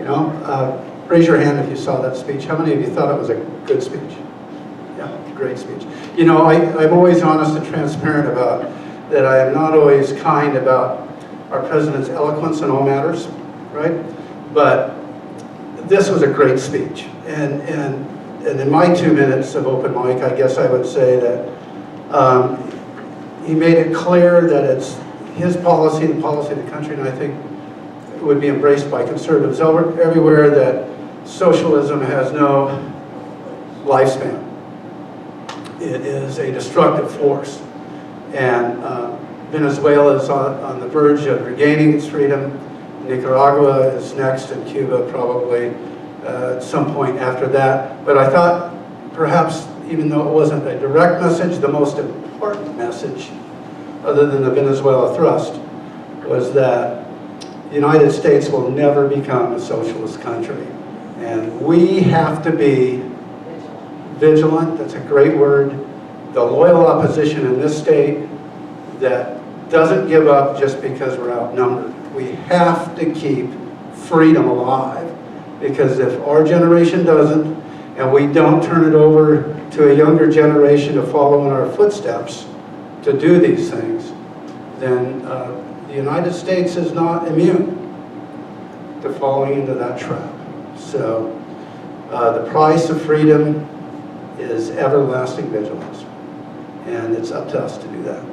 You know, raise your hand if you saw that speech. How many of you thought it was a good speech? Yeah, great speech. You know, I'm always honest and transparent about that. I am not always kind about our president's eloquence in all matters, right? But this was a great speech. And in my 2 minutes of open mic, I guess I would say that he made it clear that it's his policy, the policy of the country, and I think it would be embraced by conservatives everywhere, that socialism has no lifespan. It is a destructive force. And Venezuela is on the verge of regaining its freedom. Nicaragua is next, and Cuba probably at some point after that. But I thought perhaps, even though it wasn't a direct message, the most important message, other than the Venezuela thrust, was that the United States will never become a socialist country. And we have to be vigilant, that's a great word, the loyal opposition in this state that doesn't give up just because we're outnumbered. We have to keep freedom alive, because if our generation doesn't, and we don't turn it over to a younger generation to follow in our footsteps to do these things, then the United States is not immune to falling into that trap. So the price of freedom is everlasting vigilance, and it's up to us to do that.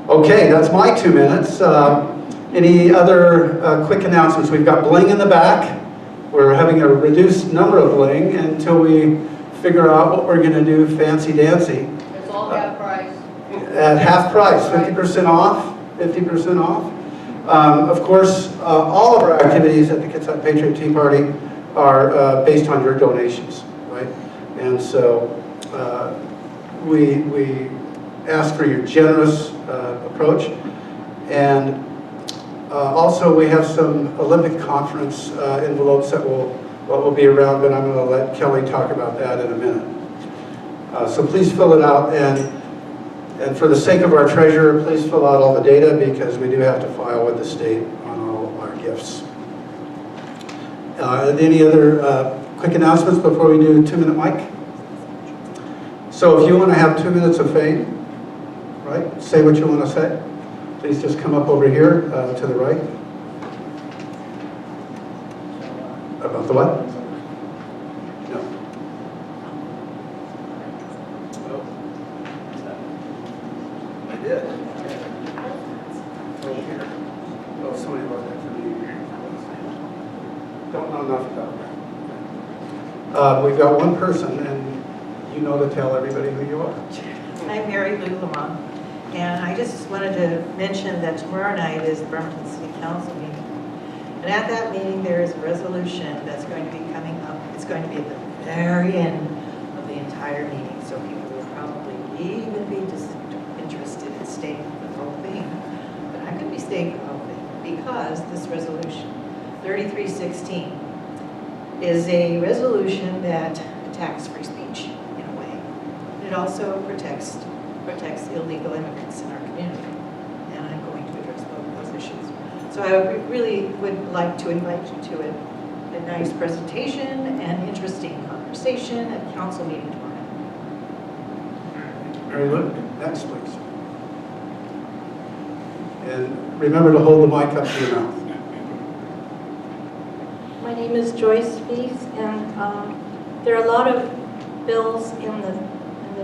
Okay, that's my 2 minutes. Any other quick announcements? We've got bling in the back. We're having a reduced number of bling until we figure out what we're going to do fancy-dancy. It's all half price. At half price, 50% off, 50% off. Of course, all of our activities at the Kitsap Patriot Tea Party are based on your donations, right? And so we ask for your generous approach. And also we have some Olympic conference envelopes that will be around, but I'm going to let Kelly talk about that in a minute. So please fill it out, and for the sake of our treasurer, please fill out all the data, because we do have to file with the state on all our gifts. Any other quick announcements before we do 2-minute mic? So if you want to have 2 minutes of fame, right, say what you want to say, please just come up over here to the right. About the what? No. I did. Over here. Oh, somebody wrote that for me. Don't know enough about that. We've got one person, and you know to tell everybody who you are. I'm Mary Lou Lamont, and I just wanted to mention that tomorrow night is the Bremerton City Council meeting. And at that meeting, there is a resolution that's going to be coming up. It's going to be at the very end of the entire meeting, so people will probably even be interested in staying for the whole thing. But I could be staying for the whole thing, because this resolution, 3316, is a resolution that attacks free speech in a way. It also protects illegal immigrants in our community, and I'm going to address both of those issues. So I really would like to invite you to a nice presentation and interesting conversation at council meeting tomorrow. Mary Lou, next please. And remember to hold the mic up to your mouth. My name is Joyce Fees, and there are a lot of bills in the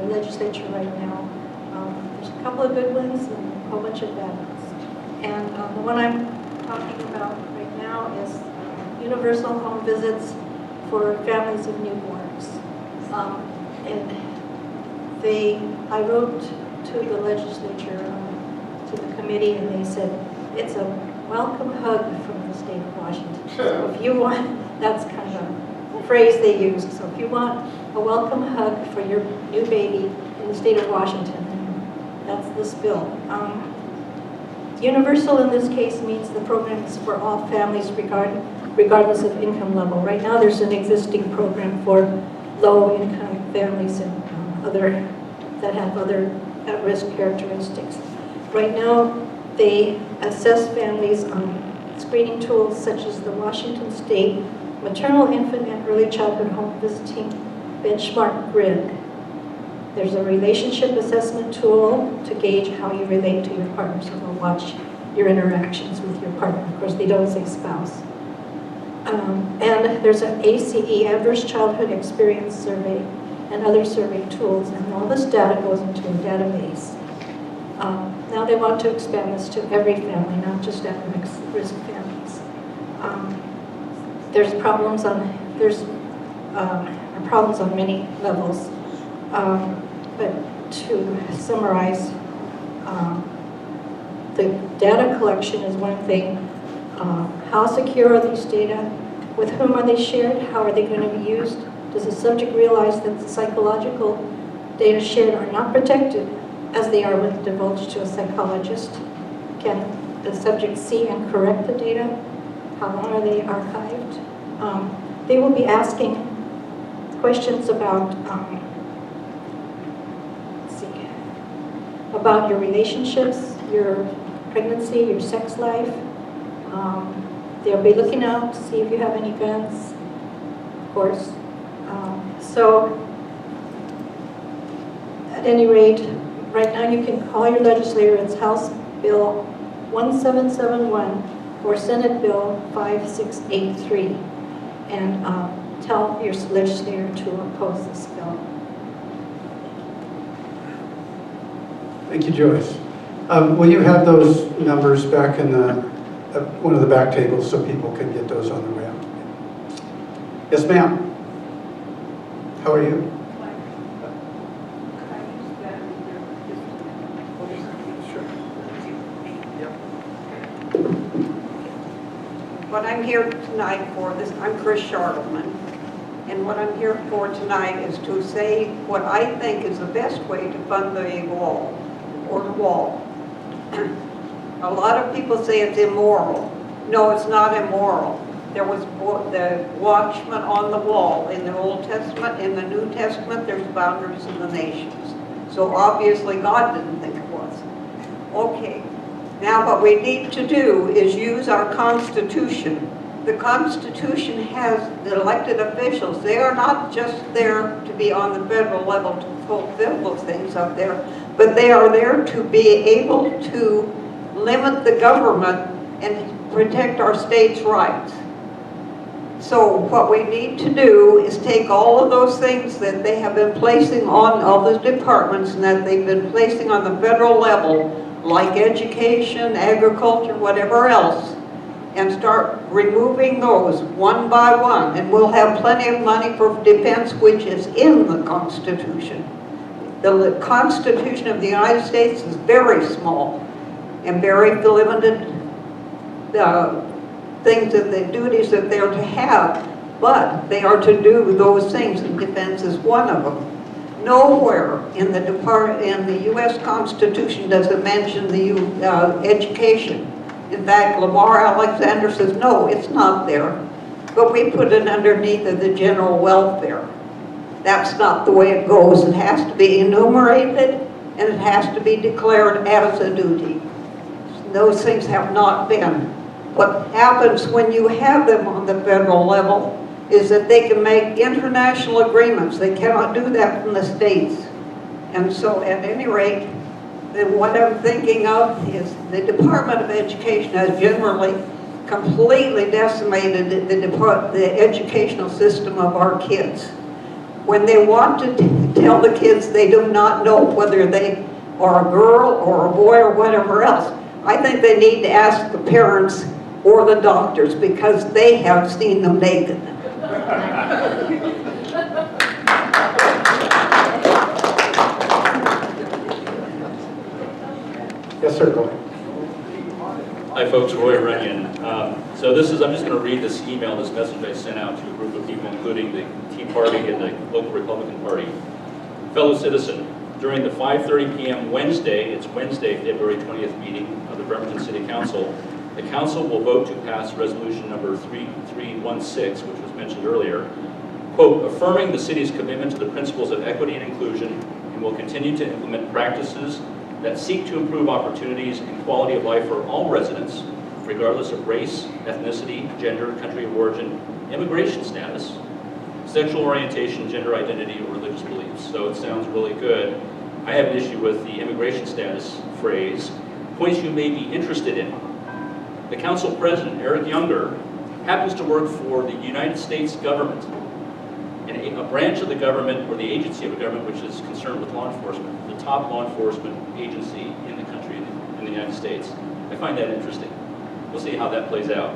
legislature right now. There's a couple of good ones and a whole bunch of bad ones. And the one I'm talking about right now is universal home visits for families of newborns. I wrote to the legislature, to the committee, and they said it's a welcome hug from the state of Washington. So if you want, that's kind of a phrase they used. So if you want a welcome hug for your new baby in the state of Washington, that's this bill. Universal in this case means the program is for all families regardless of income level. Right now there's an existing program for low-income families and that have other at-risk characteristics. Right now they assess families on screening tools such as the Washington State Maternal, Infant, and Early Childhood Home Visiting Benchmark Grid. There's a relationship assessment tool to gauge how you relate to your partner, so they'll watch your interactions with your partner. Of course, they don't say spouse. And there's an ACE, Adverse Childhood Experience Survey, and other survey tools, and all this data goes into a database. Now they want to expand this to every family, not just at-risk families. There's problems on many levels, but to summarize, the data collection is one thing. How secure are these data? With whom are they shared? How are they going to be used? Does the subject realize that the psychological data shared are not protected as they are when divulged to a psychologist? Can the subject see and correct the data? How long are they archived? They will be asking questions about, about your relationships, your pregnancy, your sex life. They'll be looking out to see if you have any guns, of course. So, at any rate, right now you can call your legislator. It's House Bill 1771 or Senate Bill 5683, and tell your legislator to oppose this bill. Thank you, Joyce. Will you have those numbers back in one of the back tables so people can get those on the way out? Yes, ma'am. How are you? What I'm here tonight for, I'm Chris Charlemagne, and what I'm here for tonight is to say what I think is the best way to fund the wall, or the wall. A lot of people say it's immoral. No, it's not immoral. There was the watchman on the wall in the Old Testament. In the New Testament, there's boundaries of the nations. So obviously God didn't think it was. Okay. Now what we need to do is use our Constitution. The Constitution has the elected officials. They are not just there to be on the federal level to fulfill those things up there, but they are there to be able to limit the government and protect our states' rights. So what we need to do is take all of those things that they have been placing on all the departments and that they've been placing on the federal level, like education, agriculture, whatever else, and start removing those one by one. And we'll have plenty of money for defense, which is in the Constitution. The Constitution of the United States is very small and very limited things that the duties that they're to have, but they are to do those things, and defense is one of them. Nowhere in the U.S. Constitution does it mention the education. In fact, Lamar Alexander says, no, it's not there, but we put it underneath of the general welfare. That's not the way it goes. It has to be enumerated, and it has to be declared as a duty. Those things have not been. What happens when you have them on the federal level is that they can make international agreements. They cannot do that from the states. And so at any rate, then what I'm thinking of is the Department of Education has generally completely decimated the educational system of our kids. When they want to tell the kids they do not know whether they are a girl or a boy or whatever else, I think they need to ask the parents or the doctors, because they have seen them naked. Yes, sir, go ahead. Hi folks, Roy Runyon. So I'm just going to read this email, this message I sent out to a group of people, including the Tea Party and the local Republican Party. Fellow citizen, during the 5:30 p.m. Wednesday, it's Wednesday, February 20th meeting of the Bremerton City Council, the Council will vote to pass resolution number 3316, which was mentioned earlier, quote, affirming the city's commitment to the principles of equity and inclusion, and will continue to implement practices that seek to improve opportunities and quality of life for all residents, regardless of race, ethnicity, gender, country of origin, immigration status, sexual orientation, gender identity, or religious beliefs. So it sounds really good. I have an issue with the immigration status phrase, points you may be interested in. The council president, Eric Younger, happens to work for the United States government, and a branch of the government or the agency of the government which is concerned with law enforcement, the top law enforcement agency in the country, in the United States. I find that interesting. We'll see how that plays out.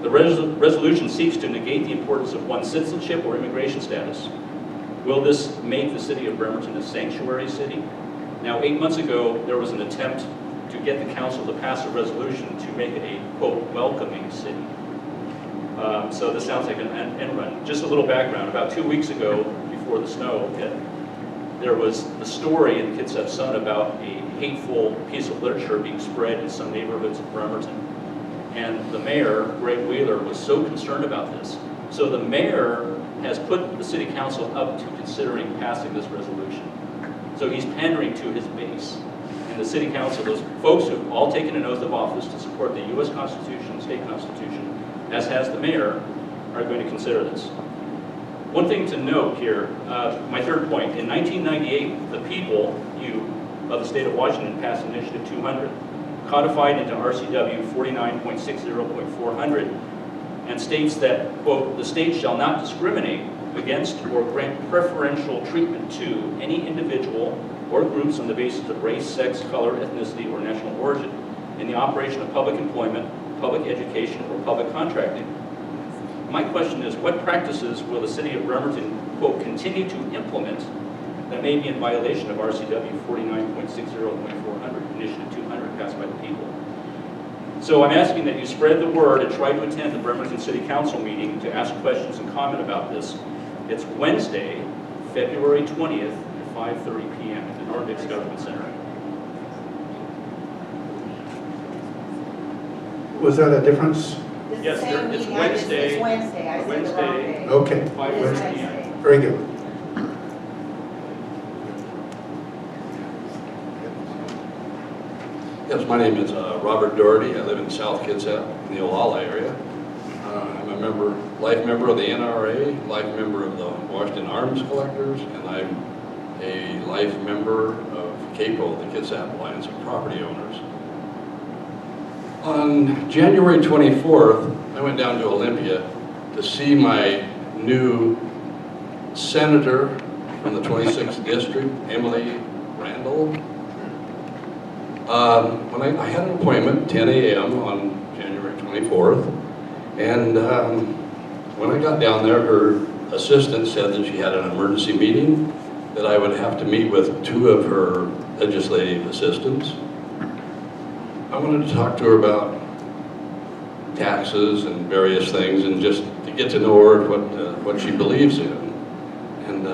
The resolution seeks to negate the importance of one's citizenship or immigration status. Will this make the city of Bremerton a sanctuary city? Now, 8 months ago, there was an attempt to get the council to pass a resolution to make it a, quote, welcoming city. So this sounds like an end run. Just a little background. About 2 weeks ago, before the snow hit, there was the story in the Kitsap Sun about a hateful piece of literature being spread in some neighborhoods of Bremerton. And the mayor, Greg Wheeler, was so concerned about this. So the mayor has put the city council up to considering passing this resolution. So he's pandering to his base. And the city council, those folks who've all taken an oath of office to support the U.S. Constitution, state constitution, as has the mayor, are going to consider this. One thing to note here, my third point, in 1998, the people, you, of the state of Washington passed Initiative 200, codified into RCW 49.60.400, and states that, quote, the state shall not discriminate against or grant preferential treatment to any individual or groups on the basis of race, sex, color, ethnicity, or national origin in the operation of public employment, public education, or public contracting. My question is, what practices will the city of Bremerton, quote, continue to implement that may be in violation of RCW 49.60.400, Initiative 200, passed by the people? So I'm asking that you spread the word and try to attend the Bremerton City Council meeting to ask questions and comment about this. It's Wednesday, February 20th at 5:30 p.m. at the Nordics Government Center. Was that a difference? Yes, it's Wednesday. It's Wednesday, I said the wrong Wednesday. day. Okay, 5:30 p.m. very good. Yes, my name is Robert Doherty. I live in South Kitsap, in the Olala area. I'm a life member of the NRA, life member of the Washington Arms Collectors, and I'm a life member of CAPO, the Kitsap Alliance of Property Owners. On January 24th, I went down to Olympia to see my new senator from the 26th district, Emily Randall. When I had an appointment, 10 a.m. on January 24th, and when I got down there, her assistant said that she had an emergency meeting, that I would have to meet with 2 of her legislative assistants. I wanted to talk to her about taxes and various things, and just to get to know her, what she believes in. And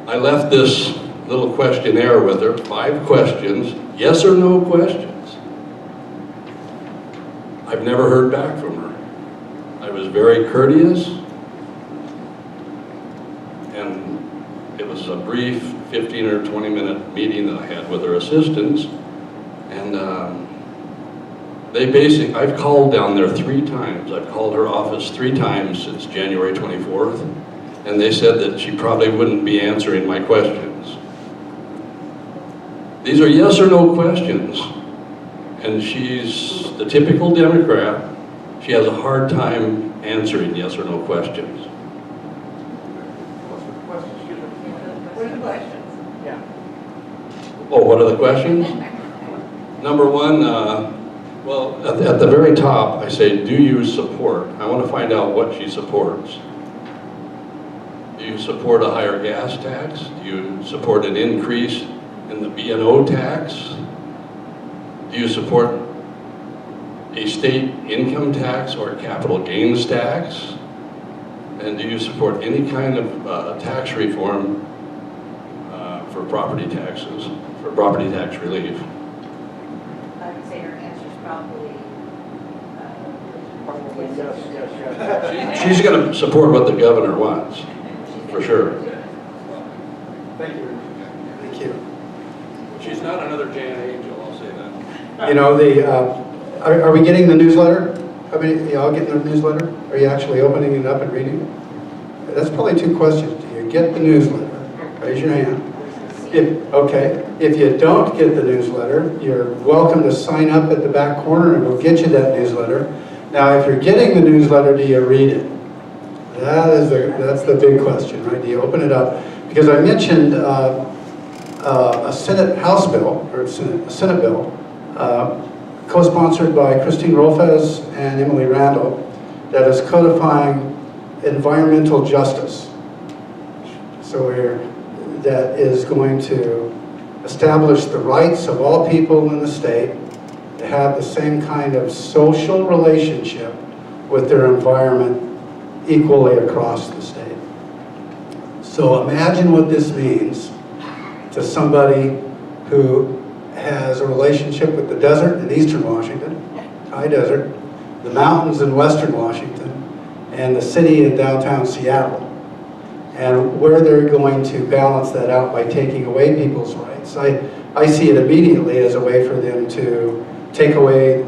I left this little questionnaire with her, 5 questions, yes or no questions. I've never heard back from her. I was very courteous, and it was a brief 15 or 20 minute meeting that I had with her assistants, and I've called down there 3 times. I've called her office 3 times since January 24th, and they said that she probably wouldn't be answering my questions. These are yes or no questions, and she's the typical Democrat. She has a hard time answering yes or no questions. What are the questions? Oh, what are the questions? Number 1, well, at the very top, I say, do you support? I want to find out what she supports. Do you support a higher gas tax? Do you support an increase in the B&O tax? Do you support a state income tax or capital gains tax? And do you support any kind of tax reform for property taxes, for property tax relief? I would say her answer's probably, Yes. She's going to support what the governor wants, for sure. Thank you. Thank you. She's not another Jan Angel, I'll say that. You know, are we getting the newsletter? I mean, y'all getting the newsletter? Are you actually opening it up and reading it? That's probably two questions. Do you get the newsletter? Raise your hand. If you don't get the newsletter, you're welcome to sign up at the back corner and we'll get you that newsletter. Now, if you're getting the newsletter, do you read it? That's the big question, right? Do you open it up? Because I mentioned a Senate House bill, or Senate bill, co-sponsored by Christine Rolfes and Emily Randall, that is codifying environmental justice. So that is going to establish the rights of all people in the state to have the same kind of social relationship with their environment equally across the state. So imagine what this means to somebody who has a relationship with the desert in eastern Washington, high desert, the mountains in western Washington, and the city in downtown Seattle, and where they're going to balance that out by taking away people's rights. I see it immediately as a way for them to take away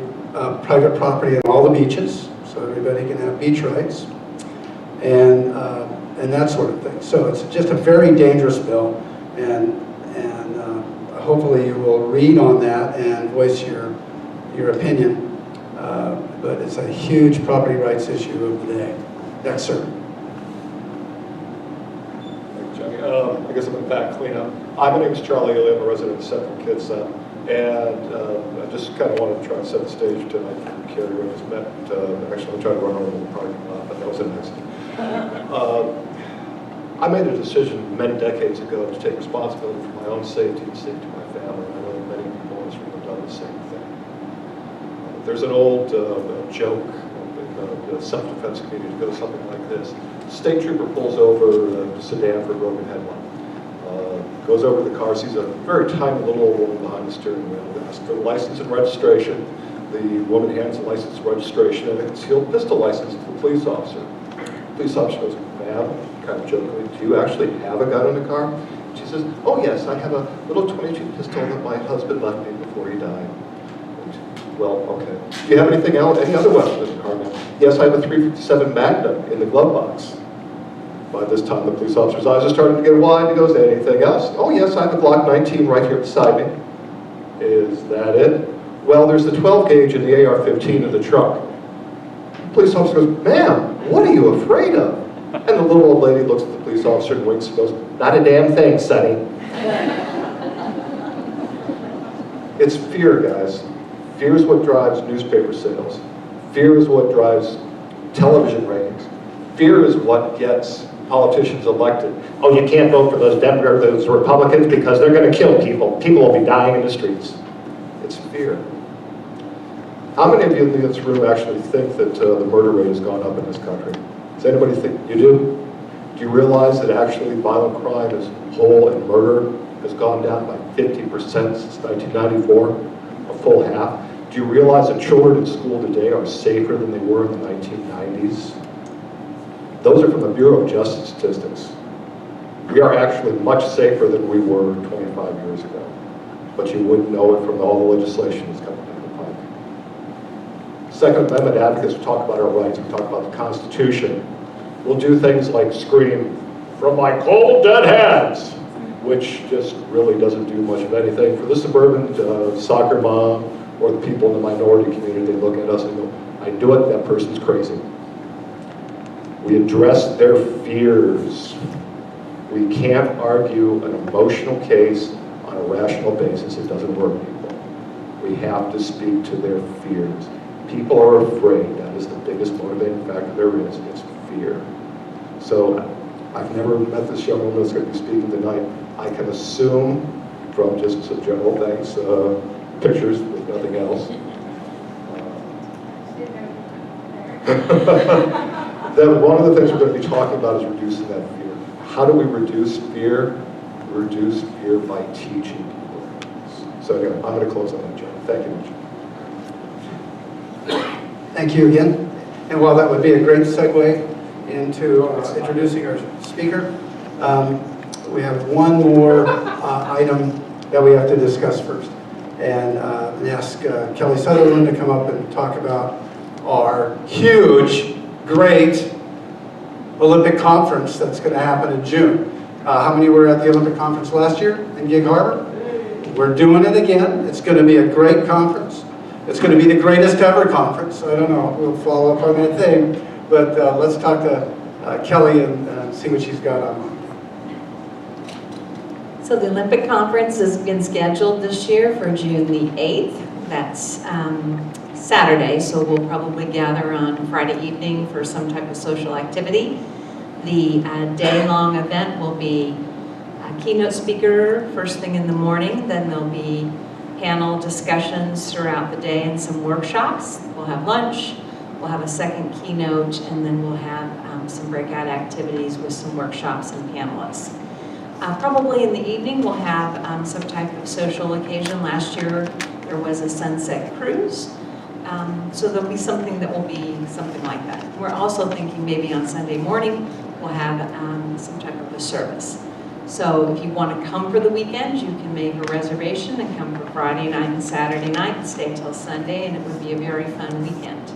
private property on all the beaches, so everybody can have beach rights, and that sort of thing. So it's just a very dangerous bill, and hopefully you will read on that and voice your opinion. But it's a huge property rights issue of the day. Yes, sir. Thank you, Johnny. I guess I'm going to back clean up. My name is Charlie Ely. I'm a resident of Central Kitsap. And I just kind of wanted to try and set the stage tonight for Kerry when we met. Actually, I tried to run over the parking lot, but that was an accident. I made a decision many decades ago to take responsibility for my own safety and safety of my family. I know that many people in this room have done the same thing. There's an old joke in the self-defense community that goes something like this. State trooper pulls over a sedan for a broken headlight. Goes over to the car, sees a very tiny little old woman behind the steering wheel, asks for license and registration. The woman hands the license and registration and a concealed pistol license to the police officer. The police officer goes, "Ma'am," kind of jokingly, "do you actually have a gun in the car?" She says, "Oh yes, I have a little .22 pistol that my husband left me before he died." "Well, okay. Do you have anything else, any other weapons in the car?" "Yes, I have a .357 Magnum in the glove box." By this time, the police officer's eyes are starting to get wide. He goes, "Anything else?" "Oh yes, I have a Glock 19 right here beside me." "Is that it?" "Well, there's the 12 gauge and the AR-15 in the trunk." The police officer goes, "Ma'am, what are you afraid of?" And the little old lady looks at the police officer and winks and goes, "Not a damn thing, Sonny." It's fear, guys. Fear is what drives newspaper sales. Fear is what drives television ratings. Fear is what gets politicians elected. "Oh, you can't vote for those Democrats, those Republicans, because they're going to kill people. People will be dying in the streets." It's fear. How many of you in this room actually think that the murder rate has gone up in this country? Does anybody think you do? Do you realize that actually violent crime as a whole and murder has gone down by 50% since 1994, a full half? Do you realize that children in school today are safer than they were in the 1990s? Those are from the Bureau of Justice Statistics. We are actually much safer than we were 25 years ago. But you wouldn't know it from all the legislation that's coming down the pike. Second Amendment advocates talk about our rights, we talk about the Constitution. We'll do things like scream, "From my cold dead hands," which just really doesn't do much of anything. For the suburban soccer mom or the people in the minority community, they look at us and go, "I knew it, that person's crazy." We address their fears. We can't argue an emotional case on a rational basis. It doesn't work, people. We have to speak to their fears. People are afraid. That is the biggest motivating factor there is. It's fear. So I've never met this young woman that's going to be speaking tonight. I can assume from just some general things, pictures with nothing else, that one of the things we're going to be talking about is reducing that fear. How do we reduce fear? We reduce fear by teaching people. So anyway, I'm going to close on that, John. Thank you much. Thank you again. And while that would be a great segue into introducing our speaker, we have one more item that we have to discuss first. and ask Kelly Sutherland to come up and talk about our huge, great Olympic conference that's going to happen in June. How many were at the Olympic conference last year in Gig Harbor? We're doing it again. It's going to be a great conference. It's going to be the greatest ever conference. I don't know, we'll follow up on that thing, but let's talk to Kelly and see what she's got on. So the Olympic Conference has been scheduled this year for June the 8th. That's Saturday, so we'll probably gather on Friday evening for some type of social activity. The day-long event will be a keynote speaker first thing in the morning, then there'll be panel discussions throughout the day and some workshops. We'll have lunch, we'll have a second keynote, and then we'll have some breakout activities with some workshops and panelists. Probably in the evening we'll have some type of social occasion. Last year there was a sunset cruise, so there'll be something that will be something like that. We're also thinking maybe on Sunday morning we'll have some type of a service. So if you want to come for the weekend, you can make a reservation and come for Friday night and Saturday night and stay till Sunday, and it would be a very fun weekend.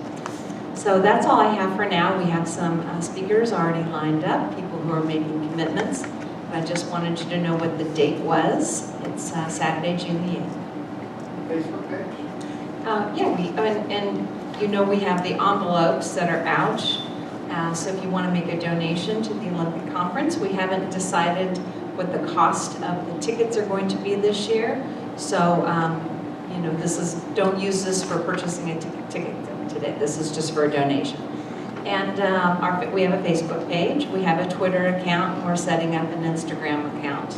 So that's all I have for now. We have some speakers already lined up, people who are making commitments. I just wanted you to know what the date was. It's Saturday, June the 8th. Facebook page? And you know we have the envelopes that are out. So if you want to make a donation to the Olympic Conference, we haven't decided what the cost of the tickets are going to be this year. So, you know, don't use this for purchasing a ticket today. This is just for a donation. And we have a Facebook page, we have a Twitter account, and we're setting up an Instagram account.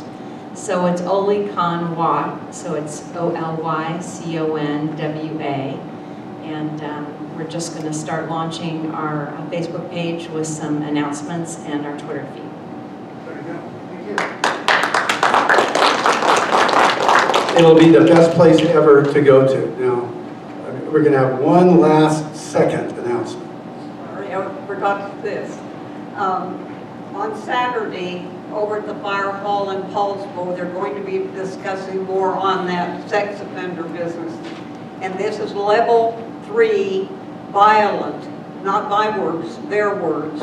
So it's Olyconwa, so it's Olyconwa, and we're just going to start launching our Facebook page with some announcements and our Twitter feed. There you go. Thank you. It'll be the best place ever to go to. Now, we're going to have one last second announcement. Sorry, I forgot this. On Saturday, over at the fire hall in Paulsbo, they're going to be discussing more on that sex offender business. And this is level 3 violent, not my words, their words,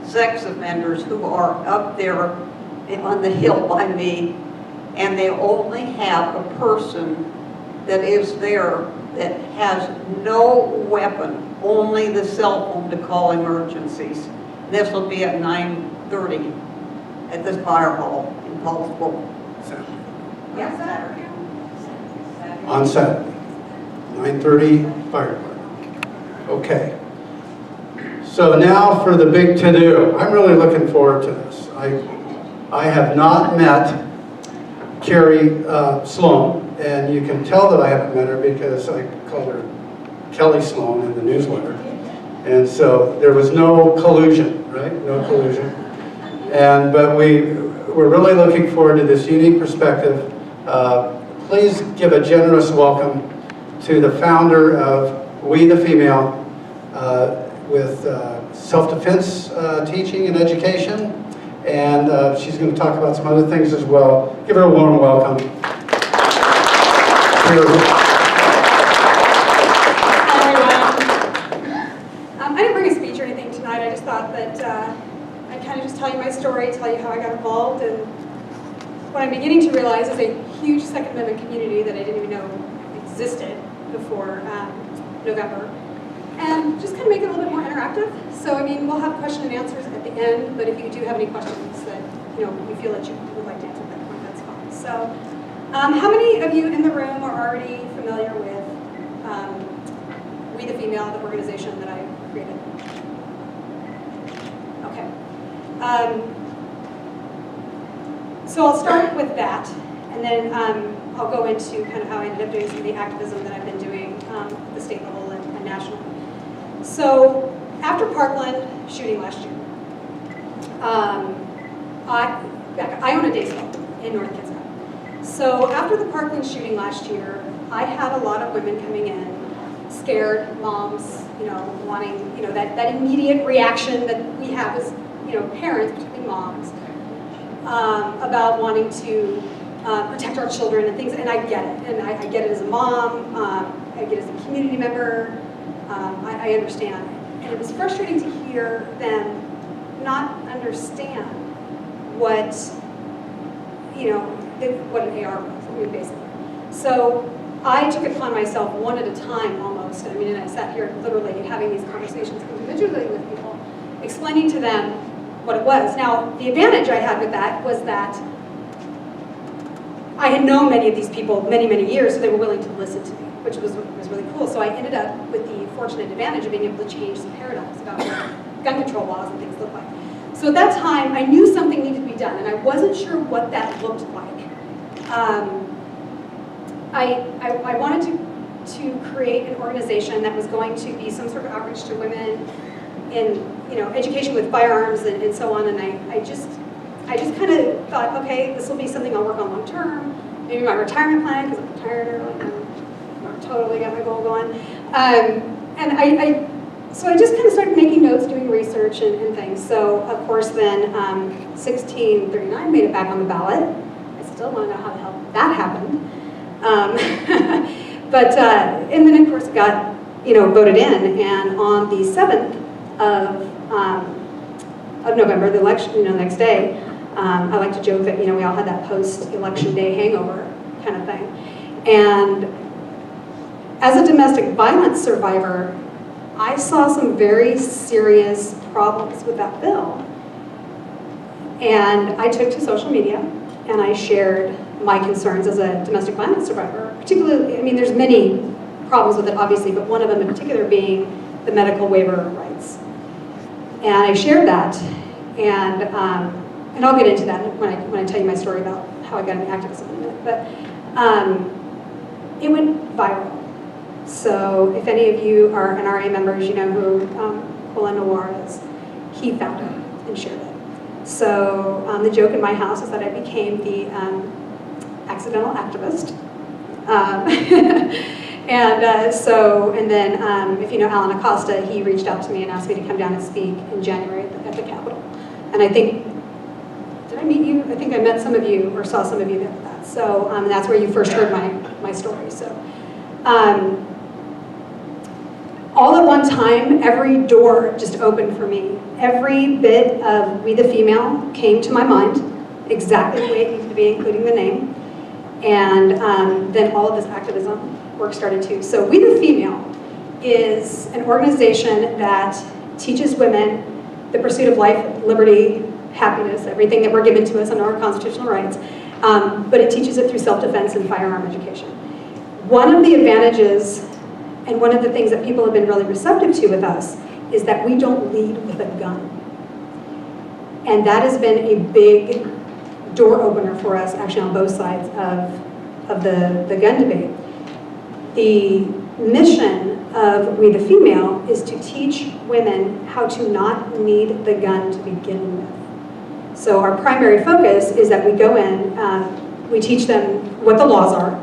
sex offenders who are up there on the hill by me, and they only have a person that is there that has no weapon, only the cell phone to call emergencies. This will be at 9:30 at the fire hall in Paulsbo. Yeah, Saturday. On Saturday, 9:30, fire department. Okay. So now for the big to-do. I'm really looking forward to this. I have not met Kerry Slone, and you can tell that I haven't met her because I called her Kelly Slone in the newsletter. And so there was no collusion, right? No collusion. But we're really looking forward to this unique perspective. Please give a generous welcome to the founder of We the Female, with self-defense teaching and education, and she's going to talk about some other things as well. Give her a warm welcome. Hi everyone. I didn't bring a speech or anything tonight. I just thought that I'd kind of just tell you my story, tell you how I got involved, and what I'm beginning to realize is a huge Second Amendment community that I didn't even know existed before November, and just kind of make it a little bit more interactive. So, I mean, we'll have question and answers at the end, but if you do have any questions that, you feel that you would like to answer at that point, that's fine. So, how many of you in the room are already familiar with We the Female, the organization that I created? Okay. So I'll start with that, and then I'll go into kind of how I ended up doing some of the activism that I've been doing at the state level and national. So after Parkland shooting last year, I own a day spa in North Kitsap. So after the Parkland shooting last year, I had a lot of women coming in, scared moms, wanting, that immediate reaction that we have as, parents, particularly moms, about wanting to protect our children and things, and I get it. And I get it as a mom, I get it as a community member, I understand. And it was frustrating to hear them not understand what, what an AR was, basically. So I took it upon myself one at a time almost. And I sat here literally having these conversations individually with people, explaining to them what it was. Now, the advantage I had with that was that I had known many of these people many, many years, so they were willing to listen to me, which was really cool. So I ended up with the fortunate advantage of being able to change some paradigms about what gun control laws and things look like. So at that time, I knew something needed to be done, and I wasn't sure what that looked like. I wanted to create an organization that was going to be some sort of outreach to women in education with firearms and so on, and I just kind of thought, okay, this will be something I'll work on long term. Maybe my retirement plan, because I'm retired early, I'm totally got my goal going. So I just kind of started making notes, doing research and things. So of course then 1639 made it back on the ballot. I still want to know how the hell that happened. And then of course it got voted in, and on the 7th of November, the election, next day, I like to joke that we all had that post-election day hangover kind of thing. And as a domestic violence survivor, I saw some very serious problems with that bill. And I took to social media and I shared my concerns as a domestic violence survivor. Particularly, there's many problems with it, obviously, but one of them in particular being the medical waiver rights. And I shared that, and I'll get into that when I tell you my story about how I got into activism in a minute. But it went viral. So if any of you are NRA members, you know who Colin Noir is. He found it and shared it. So the joke in my house is that I became the accidental activist. And then if you know Alan Acosta, he reached out to me and asked me to come down and speak in January at the Capitol. And I think, did I meet you? I think I met some of you or saw some of you there at that. So that's where you first heard my story. So all at one time, every door just opened for me. Every bit of We the Female came to my mind, exactly the way it needed to be, including the name. And then all of this activism work started too. So We the Female is an organization that teaches women the pursuit of life, liberty, happiness, everything that we're given to us under our constitutional rights, but it teaches it through self-defense and firearm education. One of the advantages and one of the things that people have been really receptive to with us is that we don't lead with a gun. And that has been a big door opener for us, actually on both sides of the gun debate. The mission of We the Female is to teach women how to not need the gun to begin with. So our primary focus is that we go in, we teach them what the laws are,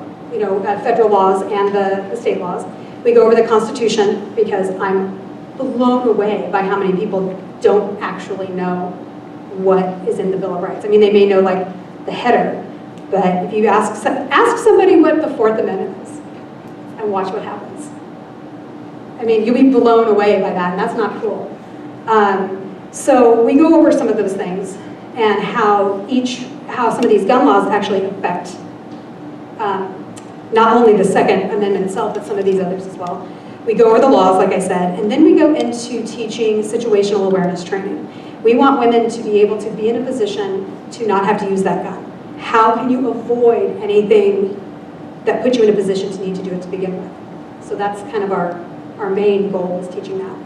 federal laws and the state laws. We go over the Constitution, because I'm blown away by how many people don't actually know what is in the Bill of Rights. They may know like the header, but if you ask somebody what the Fourth Amendment is and watch what happens. You'll be blown away by that, and that's not cool. So we go over some of those things and how some of these gun laws actually affect not only the Second Amendment itself, but some of these others as well. We go over the laws, like I said, and then we go into teaching situational awareness training. We want women to be able to be in a position to not have to use that gun. How can you avoid anything that puts you in a position to need to do it to begin with? So that's kind of our main goal, is teaching that.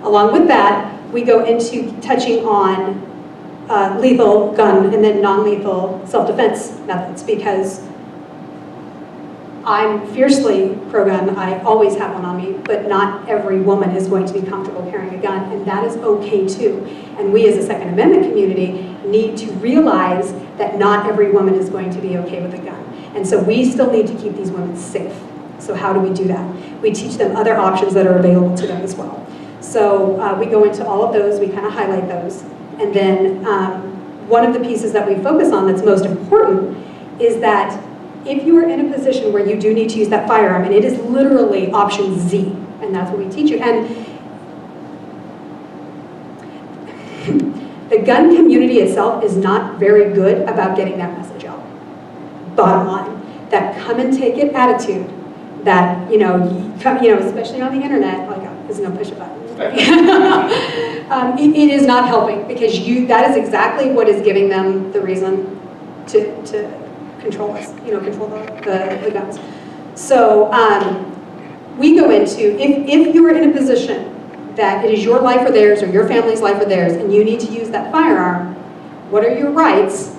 Along with that, we go into touching on lethal gun and then non-lethal self-defense methods, because I'm fiercely pro-gun. I always have one on me, but not every woman is going to be comfortable carrying a gun, and that is okay too. And we as a Second Amendment community need to realize that not every woman is going to be okay with a gun. And so we still need to keep these women safe. So how do we do that? We teach them other options that are available to them as well. So we go into all of those, we kind of highlight those. And then one of the pieces that we focus on that's most important is that if you are in a position where you do need to use that firearm, and it is literally option Z, and that's what we teach you. And the gun community itself is not very good about getting that message out. Bottom line, that come and take it attitude, that, especially on the internet, like, there's no push a button. It is not helping, because that is exactly what is giving them the reason to control us, control the guns. So we go into, if you are in a position that it is your life or theirs, or your family's life or theirs, and you need to use that firearm, what are your rights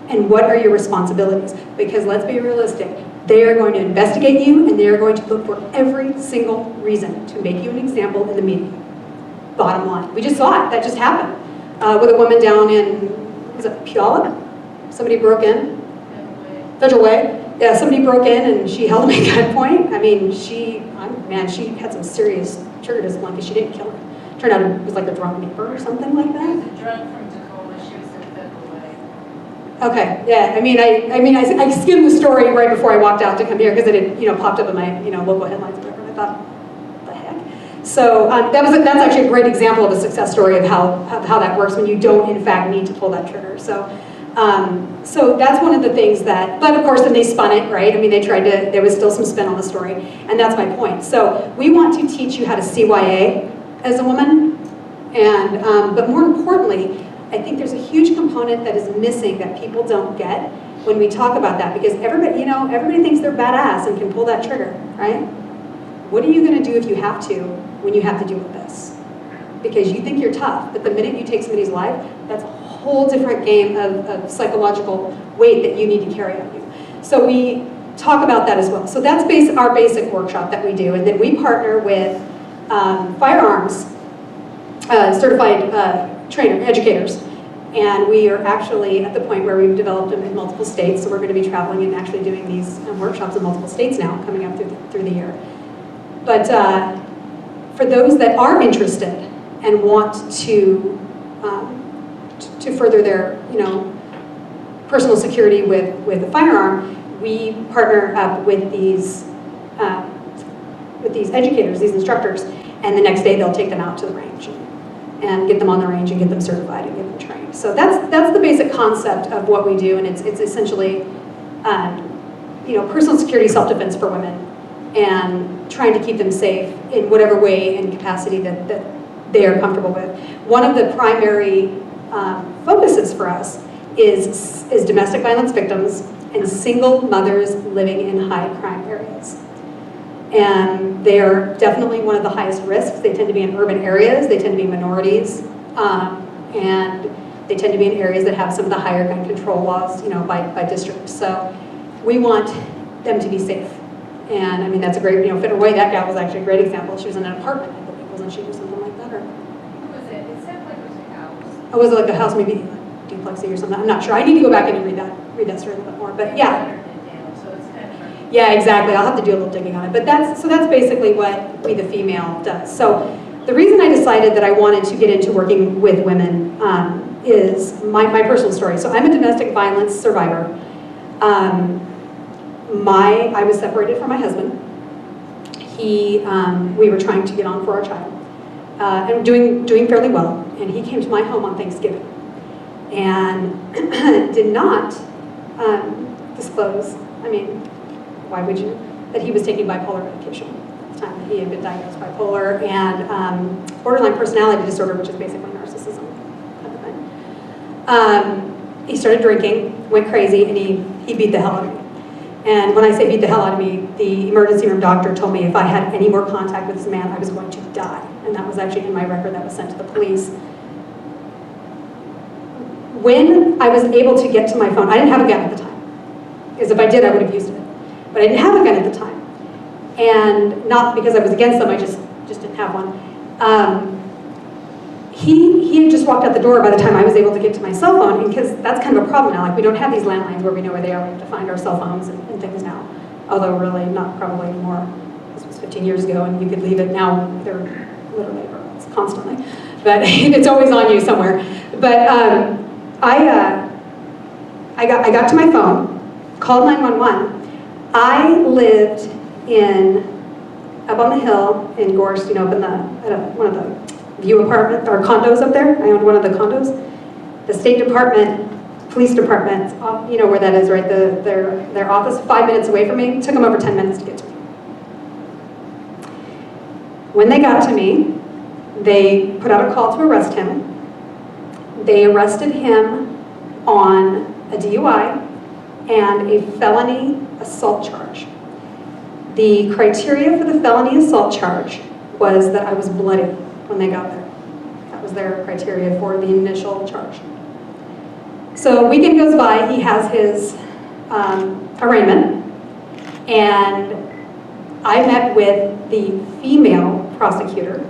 and what are your responsibilities? Because let's be realistic, they are going to investigate you, and they are going to look for every single reason to make you an example in the media. Bottom line. We just saw it. That just happened with a woman down in, was it Puyallup? Somebody broke in. Federal Way. Yeah, somebody broke in and she held him at gunpoint. I mean, she had some serious trigger discipline because she didn't kill her. Turned out it was like a drunk neighbor or something like that. A drunk from Tacoma, she was in Federal Way. Okay, yeah, I skimmed the story right before I walked out to come here because it had, popped up in my, local headlines or whatever, and I thought, what the heck? So that's actually a great example of a success story of how that works when you don't, in fact, need to pull that trigger. So that's one of the things that, but of course then they spun it, right? I mean, there was still some spin on the story, and that's my point. So we want to teach you how to CYA as a woman, and but more importantly, I think there's a huge component that is missing that people don't get when we talk about that, because everybody thinks they're badass and can pull that trigger, right? What are you going to do if you have to, when you have to deal with this? Because you think you're tough, but the minute you take somebody's life, that's a whole different game of psychological weight that you need to carry on you. So we talk about that as well. So that's our basic workshop that we do, and then we partner with firearms certified educators, and we are actually at the point where we've developed them in multiple states, so we're going to be traveling and actually doing these workshops in multiple states now, coming up through the year. But for those that are interested and want to further their, personal security with a firearm, we partner up with these educators, these instructors, and the next day they'll take them out to the range and get them on the range and get them certified and get them trained. So that's the basic concept of what we do, and it's essentially, personal security, self-defense for women, and trying to keep them safe in whatever way and capacity that they are comfortable with. One of the primary focuses for us is domestic violence victims and single mothers living in high crime areas. And they are definitely one of the highest risks. They tend to be in urban areas, they tend to be minorities, and they tend to be in areas that have some of the higher gun control laws, by district. So we want them to be safe. And I mean, that's a great, Federal Way, that gal was actually a great example. She was in an apartment, I believe, wasn't she, or something like that? Or Was it? It sounded like it was a house. was it like a house, maybe duplexy or something? I'm not sure. I need to go back in and read that story a little bit more. But yeah. So it's kind of Yeah, exactly. I'll have to do a little digging on it. But that's basically what We the Female does. So the reason I decided that I wanted to get into working with women is my personal story. So I'm a domestic violence survivor. I was separated from my husband. We were trying to get on for our child, and doing fairly well. And he came to my home on Thanksgiving, and did not disclose. I mean, why would you? That he was taking bipolar medication at the time. That he had been diagnosed bipolar and borderline personality disorder, which is basically narcissism kind of thing. He started drinking, went crazy, and he beat the hell out of me. And when I say beat the hell out of me, the emergency room doctor told me if I had any more contact with this man, I was going to die. And that was actually in my record that was sent to the police. When I was able to get to my phone, I didn't have a gun at the time. Because if I did, I would have used it. But I didn't have a gun at the time. And not because I was against them, I just didn't have one. He had just walked out the door by the time I was able to get to my cell phone, because that's kind of a problem now. Like, we don't have these landlines where we know where they are. We have to find our cell phones and things now. Although really not probably anymore. This was 15 years ago, and you could leave it. Now they're literally constantly. But it's always on you somewhere. But I got to my phone, called 911. I lived up on the hill in Gorse, you know, at one of the view apartment or condos up there. I owned one of the condos. The State Department, police department, you know where that is, right? Their office, 5 minutes away from me. It took them over 10 minutes to get to me. When they got to me, they put out a call to arrest him. They arrested him on a DUI and a felony assault charge. The criteria for the felony assault charge was that I was bloody when they got there. That was their criteria for the initial charge. So a weekend goes by, he has his arraignment, and I met with the female prosecutor,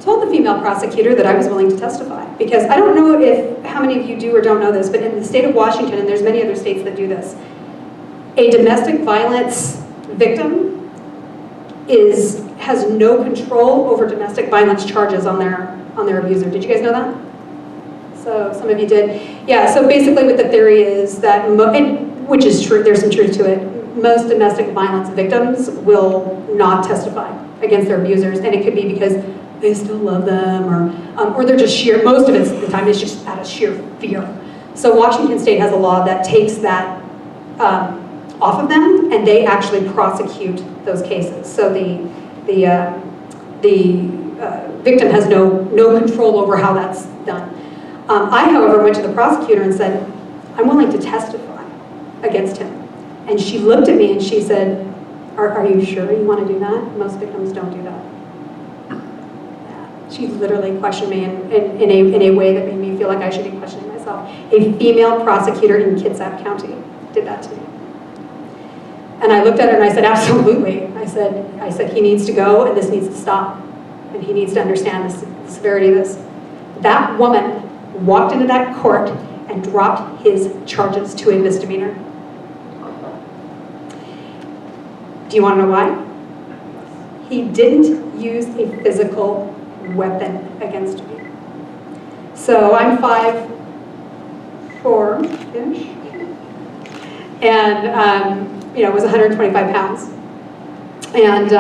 told the female prosecutor that I was willing to testify. Because I don't know how many of you do or don't know this, but in the state of Washington, and there's many other states that do this, a domestic violence victim has no control over domestic violence charges on their abuser. Did you guys know that? So some of you did. Yeah, so basically what the theory is that, which is true, there's some truth to it, most domestic violence victims will not testify against their abusers, and it could be because they still love them, or they're just most of the time it's just out of sheer fear. So Washington State has a law that takes that off of them, and they actually prosecute those cases. So the victim has no control over how that's done. I, however, went to the prosecutor and said, I'm willing to testify against him. And she looked at me and she said, are you sure you want to do that? Most victims don't do that. Yeah. She literally questioned me in a way that made me feel like I should be questioning myself. A female prosecutor in Kitsap County did that to me. And I looked at her and I said, absolutely. I said, he needs to go and this needs to stop. And he needs to understand the severity of this. That woman walked into that court and dropped his charges to a misdemeanor. Do you want to know why? He didn't use a physical weapon against me. So I'm 5'4"-ish, and was 125 pounds. And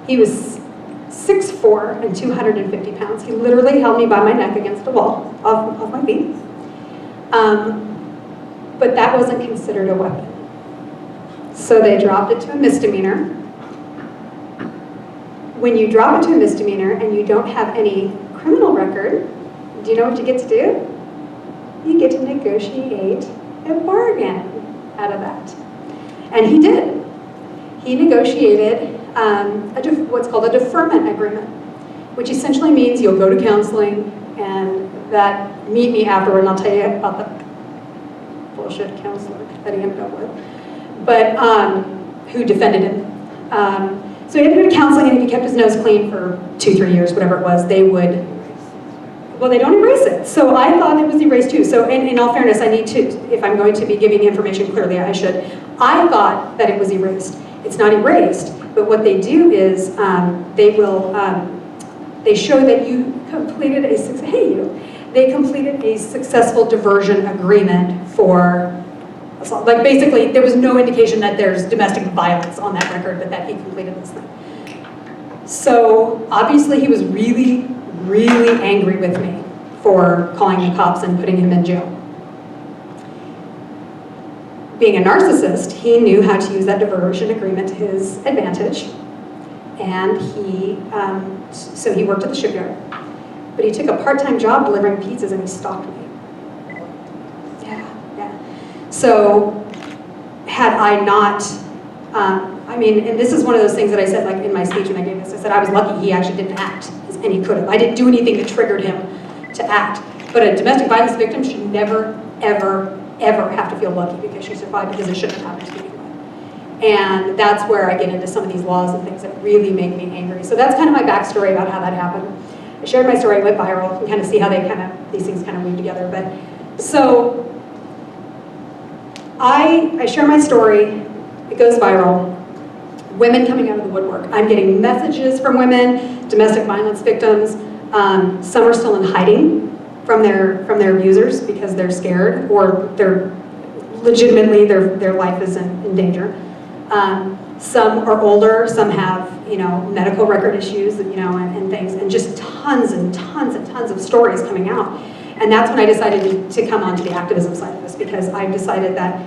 he was 6'4" and 250 pounds. He literally held me by my neck against a wall off my feet. But that wasn't considered a weapon. So they dropped it to a misdemeanor. When you drop it to a misdemeanor and you don't have any criminal record, do you know what you get to do? You get to negotiate a bargain out of that. And he did. He negotiated what's called a deferment agreement, which essentially means you'll go to counseling and meet me afterward and I'll tell you about the bullshit counselor that he ended up with, but who defended him. So he had to go to counseling, and if he kept his nose clean for 2-3 years, whatever it was, they don't erase it. So I thought it was erased too. So in all fairness, I need to, if I'm going to be giving information clearly, I should. I thought that it was erased. It's not erased, but what they do is they show that you completed they completed a successful diversion agreement for assault. Like basically, there was no indication that there's domestic violence on that record, but that he completed this thing. So obviously he was really, really angry with me for calling the cops and putting him in jail. Being a narcissist, he knew how to use that diversion agreement to his advantage, and so he worked at the shipyard. But he took a part-time job delivering pizzas and he stalked me. Yeah. So had I not, and this is one of those things that I said like in my speech when I gave this, I said I was lucky he actually didn't act, and he could have. I didn't do anything that triggered him to act. But a domestic violence victim should never, ever, ever have to feel lucky because she survived, because it shouldn't have happened to me. And that's where I get into some of these laws and things that really make me angry. So that's kind of my backstory about how that happened. I shared my story, went viral, and kind of see how these things kind of weave together. But so I share my story, it goes viral. Women coming out of the woodwork. I'm getting messages from women, domestic violence victims. Some are still in hiding from their abusers because they're scared, or they're legitimately their life is in danger. Some are older, some have, medical record issues, and things, and just tons and tons and tons of stories coming out. And that's when I decided to come onto the activism side of this, because I've decided that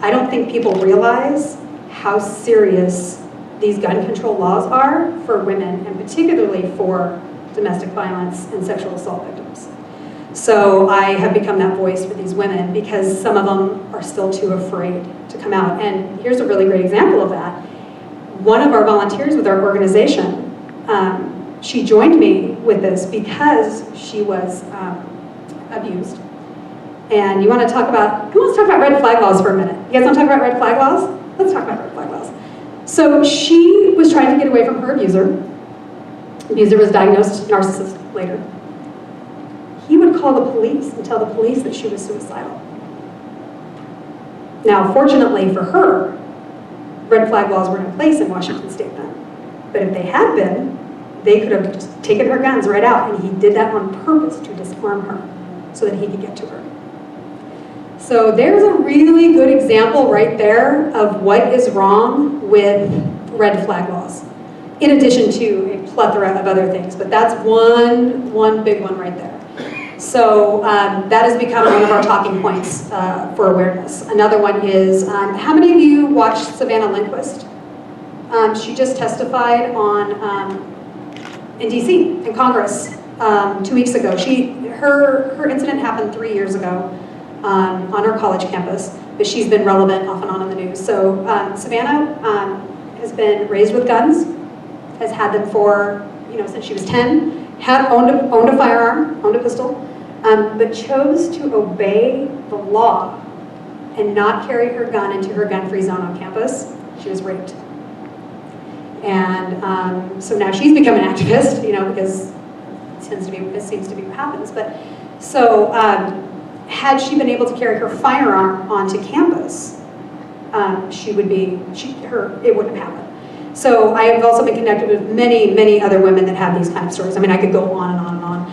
I don't think people realize how serious these gun control laws are for women, and particularly for domestic violence and sexual assault victims. So I have become that voice for these women, because some of them are still too afraid to come out. And here's a really great example of that. One of our volunteers with our organization, she joined me with this because she was abused. And you want to talk about, who wants to talk about red flag laws for a minute? You guys want to talk about red flag laws? Let's talk about red flag laws. So she was trying to get away from her abuser. Abuser was diagnosed narcissist later. He would call the police and tell the police that she was suicidal. Now, fortunately for her, red flag laws weren't in place in Washington State then. But if they had been, they could have just taken her guns right out, and he did that on purpose to disarm her so that he could get to her. So there's a really good example right there of what is wrong with red flag laws, in addition to a plethora of other things. But that's one big one right there. So that has become one of our talking points for awareness. Another one is, how many of you watched Savannah Lindquist? She just testified in DC, in Congress, 2 weeks ago. Her incident happened 3 years ago on her college campus, but she's been relevant off and on in the news. So Savannah has been raised with guns, has had them for, since she was 10, owned a firearm, owned a pistol, but chose to obey the law and not carry her gun into her gun-free zone on campus. She was raped. And so now she's become an activist, because it seems to be what happens. But so had she been able to carry her firearm onto campus, it wouldn't have happened. So I have also been connected with many, many other women that have these kind of stories. I mean, I could go on and on and on.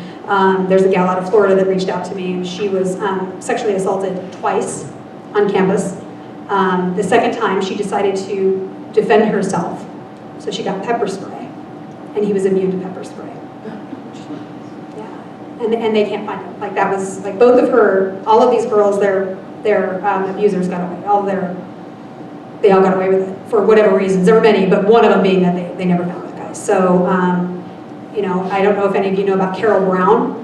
There's a gal out of Florida that reached out to me, and she was sexually assaulted twice on campus. The second time, she decided to defend herself. So she got pepper spray, and he was immune to pepper spray. Yeah, and they can't find him. Like, that was, like, both of her, all of these girls, their abusers got away. They all got away with it for whatever reasons. There were many, but one of them being that they never found that guy. So, I don't know if any of you know about Carol Brown.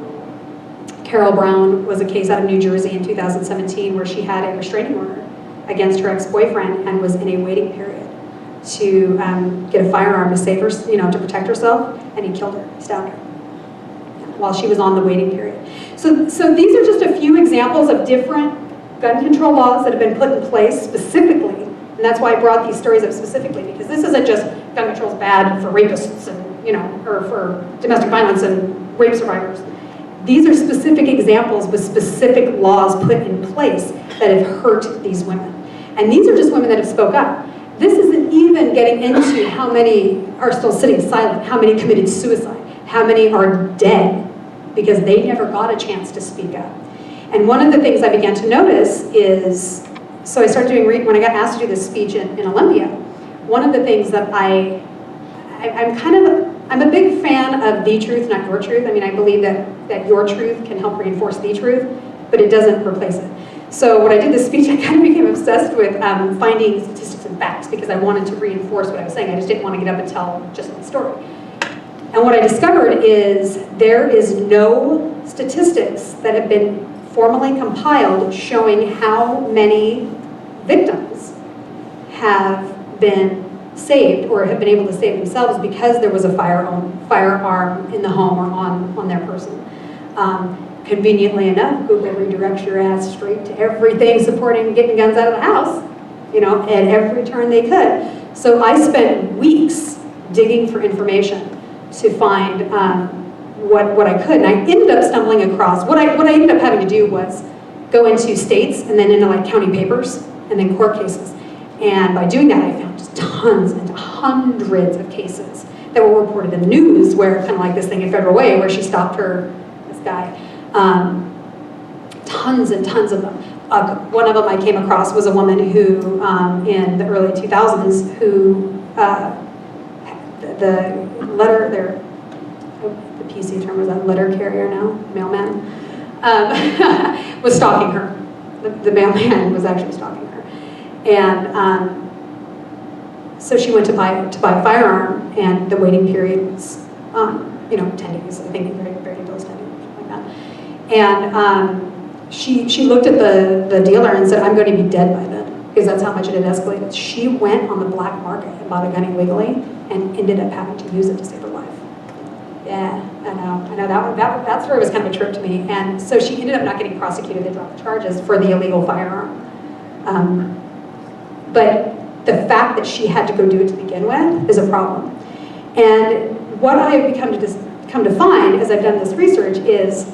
Carol Brown was a case out of New Jersey in 2017 where she had a restraining order against her ex-boyfriend and was in a waiting period to get a firearm to save her, to protect herself, and he killed her, stabbed her, while she was on the waiting period. So these are just a few examples of different gun control laws that have been put in place specifically. And that's why I brought these stories up specifically, because this isn't just gun control is bad for rapists and, or for domestic violence and rape survivors. These are specific examples with specific laws put in place that have hurt these women. And these are just women that have spoke up. This isn't even getting into how many are still sitting silent, how many committed suicide, how many are dead because they never got a chance to speak up. And one of the things I began to notice is, so I started doing, when I got asked to do this speech in Olympia, one of the things that I'm a big fan of the truth, not your truth. I mean, I believe that your truth can help reinforce the truth, but it doesn't replace it. So when I did this speech, I kind of became obsessed with finding statistics and facts, because I wanted to reinforce what I was saying. I just didn't want to get up and tell just my story. And what I discovered is there is no statistics that have been formally compiled showing how many victims have been saved or have been able to save themselves because there was a firearm in the home or on their person. Conveniently enough, Google redirects your ass straight to everything supporting getting guns out of the house, at every turn they could. So I spent weeks digging for information to find what I could. And I ended up stumbling across, what I ended up having to do was go into states and then into like county papers and then court cases. And by doing that, I found just tons and hundreds of cases that were reported in the news, where kind of like this thing in Federal Way where she stopped this guy. Tons and tons of them. One of them I came across was a woman who, in the early 2000s, who the PC term was that letter carrier now, mailman, was stalking her. The mailman was actually stalking her, and so she went to buy a firearm, and the waiting period was, 10 days. I think very close 10 days, something like that. And she looked at the dealer and said, "I'm going to be dead by then," because that's how much it had escalated. She went on the black market and bought a gun illegally, and ended up having to use it to save her life. Yeah, I know that story was kind of a trip to me. And so she ended up not getting prosecuted. They dropped the charges for the illegal firearm. But the fact that she had to go do it to begin with is a problem. And what I have come to find as I've done this research is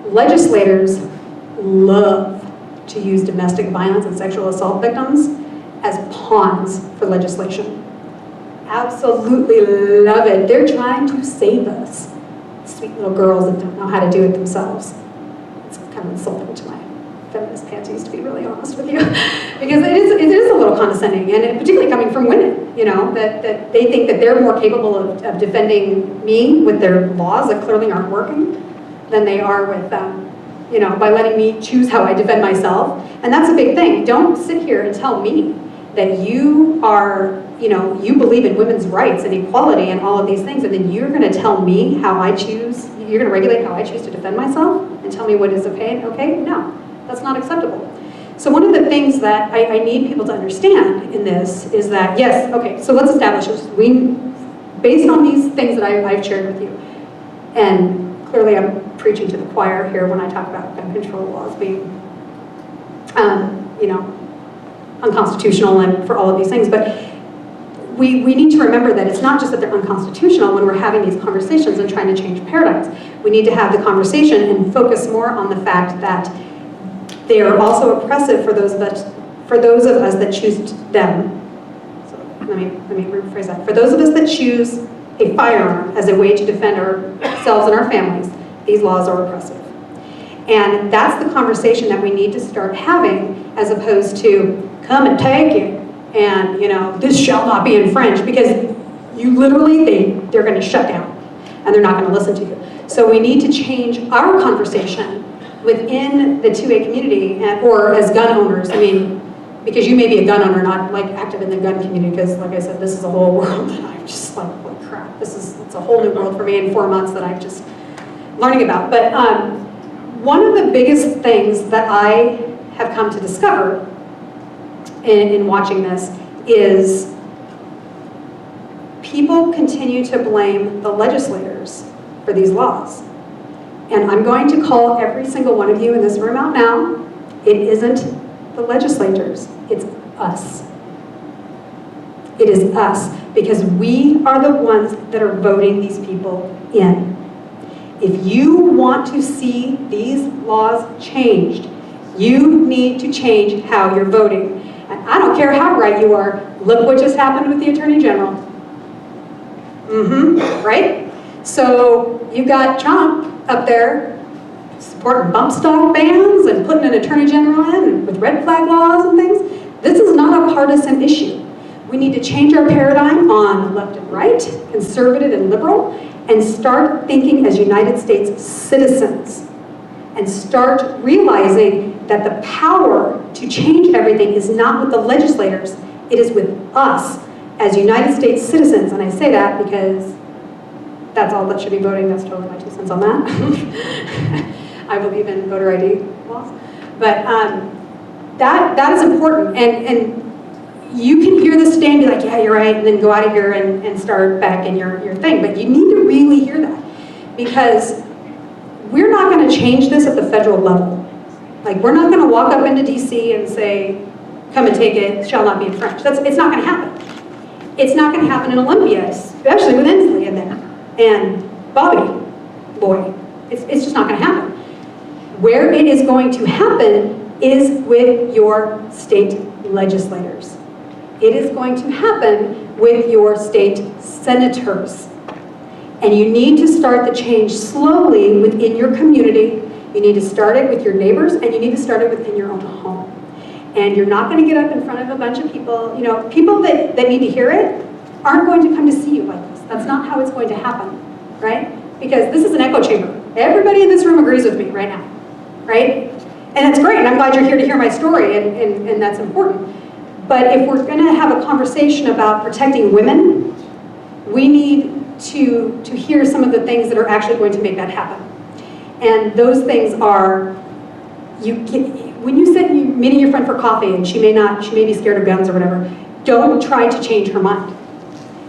legislators love to use domestic violence and sexual assault victims as pawns for legislation. Absolutely love it. They're trying to save us. Sweet little girls that don't know how to do it themselves. It's kind of insulting to my feminist panties, to be really honest with you, because it is a little condescending, and particularly coming from women, that they think that they're more capable of defending me with their laws that clearly aren't working than they are with, by letting me choose how I defend myself. And that's a big thing. Don't sit here and tell me that you are, you believe in women's rights and equality and all of these things, and then you're going to tell me how I choose, you're going to regulate how I choose to defend myself and tell me what is okay? No, that's not acceptable. So one of the things that I need people to understand in this is that, yes, okay, so let's establish this. Based on these things that I've shared with you, and clearly I'm preaching to the choir here when I talk about gun control laws being, unconstitutional and for all of these things, but we need to remember that it's not just that they're unconstitutional when we're having these conversations and trying to change paradigms. We need to have the conversation and focus more on the fact that they are also oppressive for those of us that choose them. So let me rephrase that. For those of us that choose a firearm as a way to defend ourselves and our families, these laws are oppressive. And that's the conversation that we need to start having, as opposed to come and take it, and this shall not be infringed, because you literally, they're going to shut down, and they're not going to listen to you. So we need to change our conversation within the 2A community, or as gun owners. Because you may be a gun owner, not like active in the gun community, because like I said, this is a whole world that I'm just like, holy crap, it's a whole new world for me in 4 months that I'm just learning about. But one of the biggest things that I have come to discover in watching this is people continue to blame the legislators for these laws. And I'm going to call every single one of you in this room out now. It isn't the legislators, it's us. It is us, because we are the ones that are voting these people in. If you want to see these laws changed, you need to change how you're voting. And I don't care how right you are, look what just happened with the Attorney General. Right? So you got Trump up there supporting bump stock bans and putting an Attorney General in with red flag laws and things. This is not a partisan issue. We need to change our paradigm on left and right, conservative and liberal, and start thinking as United States citizens, and start realizing that the power to change everything is not with the legislators, it is with us as United States citizens. And I say that because that's all that should be voting. That's totally my 2 cents on that. I believe in voter ID laws. But that is important. And you can hear this today and be like, yeah, you're right, and then go out of here and start back in your thing. But you need to really hear that, because we're not going to change this at the federal level. Like, we're not going to walk up into DC and say, come and take it, shall not be infringed. It's not going to happen. It's not going to happen in Olympia, especially with Inslee in there. And Bobby, boy, it's just not going to happen. Where it is going to happen is with your state legislators. It is going to happen with your state senators. And you need to start the change slowly within your community You need to start it with your neighbors, and you need to start it within your own home. And you're not going to get up in front of a bunch of people. You know, people that need to hear it aren't going to come to see you like this. That's not how it's going to happen, right? Because this is an echo chamber. Everybody in this room agrees with me right now, right? And that's great, and I'm glad you're here to hear my story, and that's important. But if we're going to have a conversation about protecting women, we need to hear some of the things that are actually going to make that happen. And those things are, when you sit meeting your friend for coffee and she may be scared of guns or whatever, don't try to change her mind.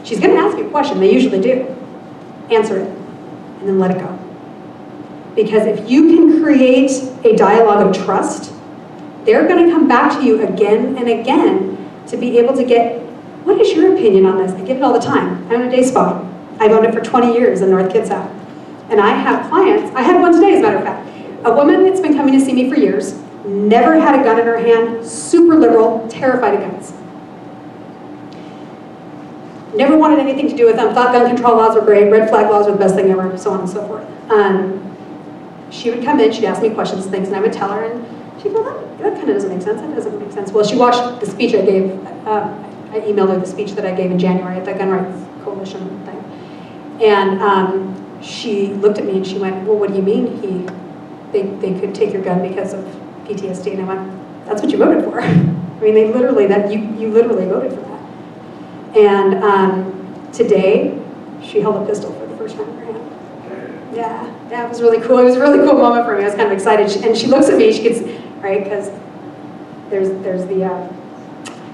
She's going to ask you a question, they usually do. Answer it, and then let it go. Because if you can create a dialogue of trust, they're going to come back to you again and again to be able to get, what is your opinion on this? I get it all the time. I own a day spa. I've owned it for 20 years in North Kitsap. And I have clients, I had one today as a matter of fact, a woman that's been coming to see me for years, never had a gun in her hand, super liberal, terrified of guns. Never wanted anything to do with them, thought gun control laws were great, red flag laws were the best thing ever, so on and so forth. She would come in, she'd ask me questions and things, and I would tell her, and she'd go, that kind of doesn't make sense, that doesn't make sense. Well, she watched the speech I gave, I emailed her the speech that I gave in January at the Gun Rights Coalition thing. And she looked at me and she went, well, what do you mean they could take your gun because of PTSD? And I went, that's what you voted for. I mean, they literally, you literally voted for that. And today, she held a pistol for the first time in her hand. Yeah, it was really cool. It was a really cool moment for me. I was kind of excited. And she looks at me, she gets, right, because there's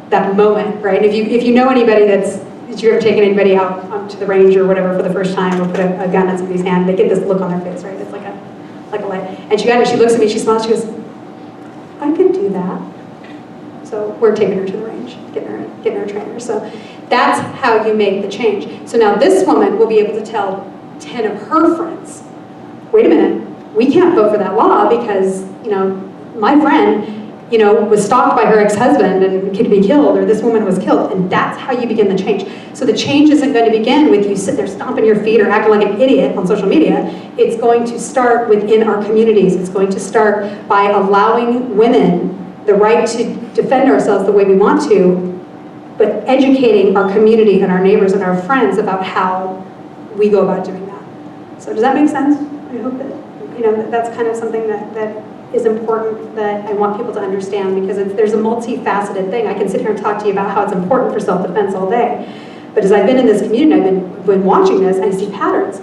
that moment, right? And if you know anybody that you've ever taken anybody out to the range or whatever for the first time, or put a gun in somebody's hand, they get this look on their face, right? It's like a light. And she looks at me, she smiles, she goes, I could do that. So we're taking her to the range, getting her a trainer. So that's how you make the change. So now this woman will be able to tell 10 of her friends, wait a minute, we can't vote for that law because, my friend, was stalked by her ex-husband and could be killed, or this woman was killed, and that's how you begin the change. So the change isn't going to begin with you sitting there stomping your feet or acting like an idiot on social media. It's going to start within our communities. It's going to start by allowing women the right to defend ourselves the way we want to, but educating our community and our neighbors and our friends about how we go about doing that. So does that make sense? I hope that, that's kind of something that is important that I want people to understand, because there's a multifaceted thing. I can sit here and talk to you about how it's important for self-defense all day, but as I've been in this community, I've been watching this, I see patterns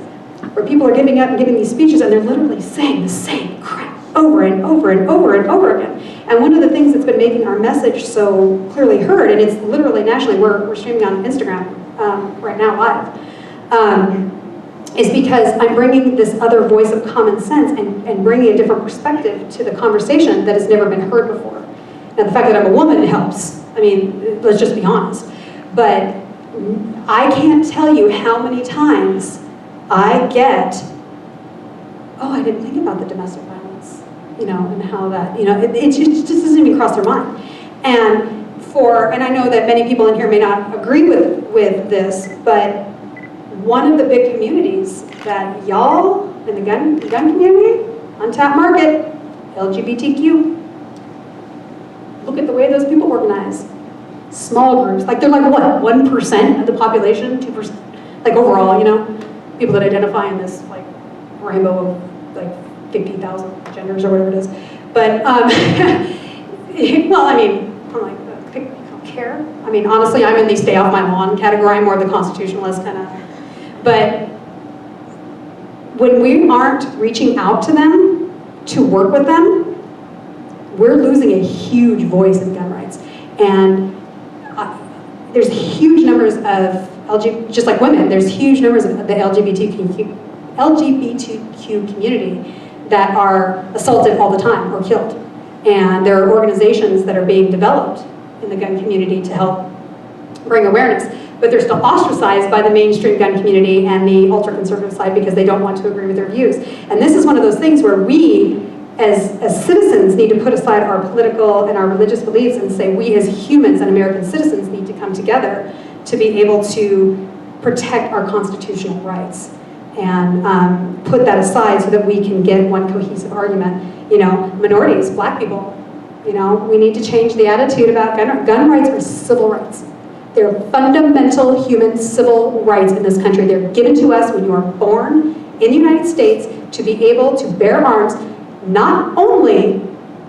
where people are giving up and giving these speeches and they're literally saying the same crap over and over and over and over again. And one of the things that's been making our message so clearly heard, and it's literally nationally, we're streaming on Instagram right now live, is because I'm bringing this other voice of common sense and bringing a different perspective to the conversation that has never been heard before. Now, the fact that I'm a woman helps. I mean, let's just be honest. But I can't tell you how many times I get, oh, I didn't think about the domestic violence, and how that, it just doesn't even cross their mind. And I know that many people in here may not agree with this, but one of the big communities that y'all in the gun community, untapped market, LGBTQ, look at the way those people organize. Small groups, they're like what, 1% of the population, 2%, overall, people that identify in this rainbow of 50,000 genders or whatever it is. But well, I mean, I'm like, I don't care. I mean, honestly, I'm in the stay off my lawn category. I'm more of the constitutionalist kind of. But when we aren't reaching out to them to work with them, we're losing a huge voice in gun rights. And there's huge numbers of just like women, there's huge numbers of the LGBTQ community that are assaulted all the time or killed. And there are organizations that are being developed in the gun community to help bring awareness. But they're still ostracized by the mainstream gun community and the ultra-conservative side because they don't want to agree with their views. And this is one of those things where we, as citizens, need to put aside our political and our religious beliefs and say we as humans and American citizens need to come together to be able to protect our constitutional rights. and put that aside so that we can get one cohesive argument. You know, minorities, black people, you know, we need to change the attitude about gun rights are civil rights. They're fundamental human civil rights in this country. They're given to us when you are born in the United States to be able to bear arms, not only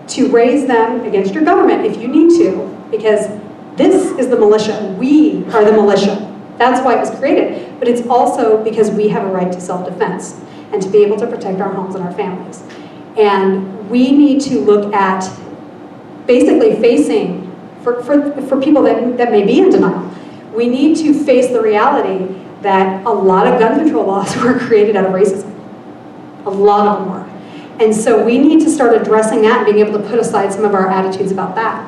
to raise them against your government if you need to, because this is the militia. We are the militia. That's why it was created. But it's also because we have a right to self-defense and to be able to protect our homes and our families. And we need to look at basically facing, for people that may be in denial, we need to face the reality that a lot of gun control laws were created out of racism. A lot of them were. And so we need to start addressing that and being able to put aside some of our attitudes about that.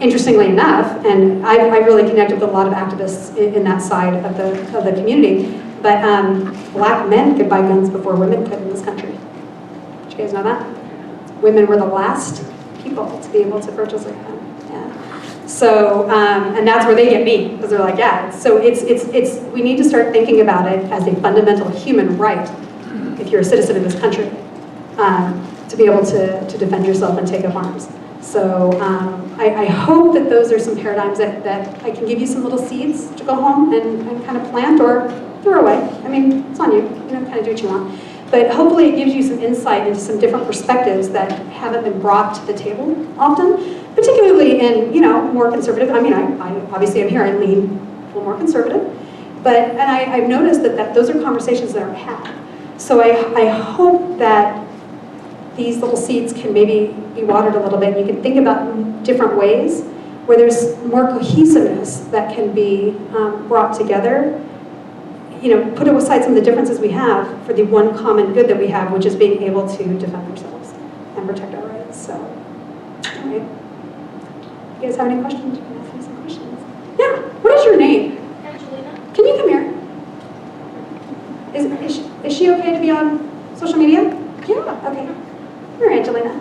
Interestingly enough, and I really connect with a lot of activists in that side of the community, but black men could buy guns before women could in this country. Did you guys know that? Women were the last people to be able to purchase a gun. Yeah. So, and that's where they get me, because they're like, yeah. So we need to start thinking about it as a fundamental human right, if you're a citizen of this country, to be able to defend yourself and take up arms. So I hope that those are some paradigms that I can give you some little seeds to go home and kind of plant or throw away. I mean, it's on you, kind of do what you want. But hopefully it gives you some insight into some different perspectives that haven't been brought to the table often, particularly in, more conservative. I mean, I obviously am here, I lean a little more conservative, and I've noticed that those are conversations that aren't had. So I hope that these little seeds can maybe be watered a little bit. You can think about different ways where there's more cohesiveness that can be brought together. Put aside some of the differences we have for the one common good that we have, which is being able to defend ourselves and protect our rights. So, all right. You guys have any questions? You can ask me some questions. Yeah. What is your name? Angelina. Can you come here? Is she okay to be on social media? Yeah. Okay. Here, Angelina.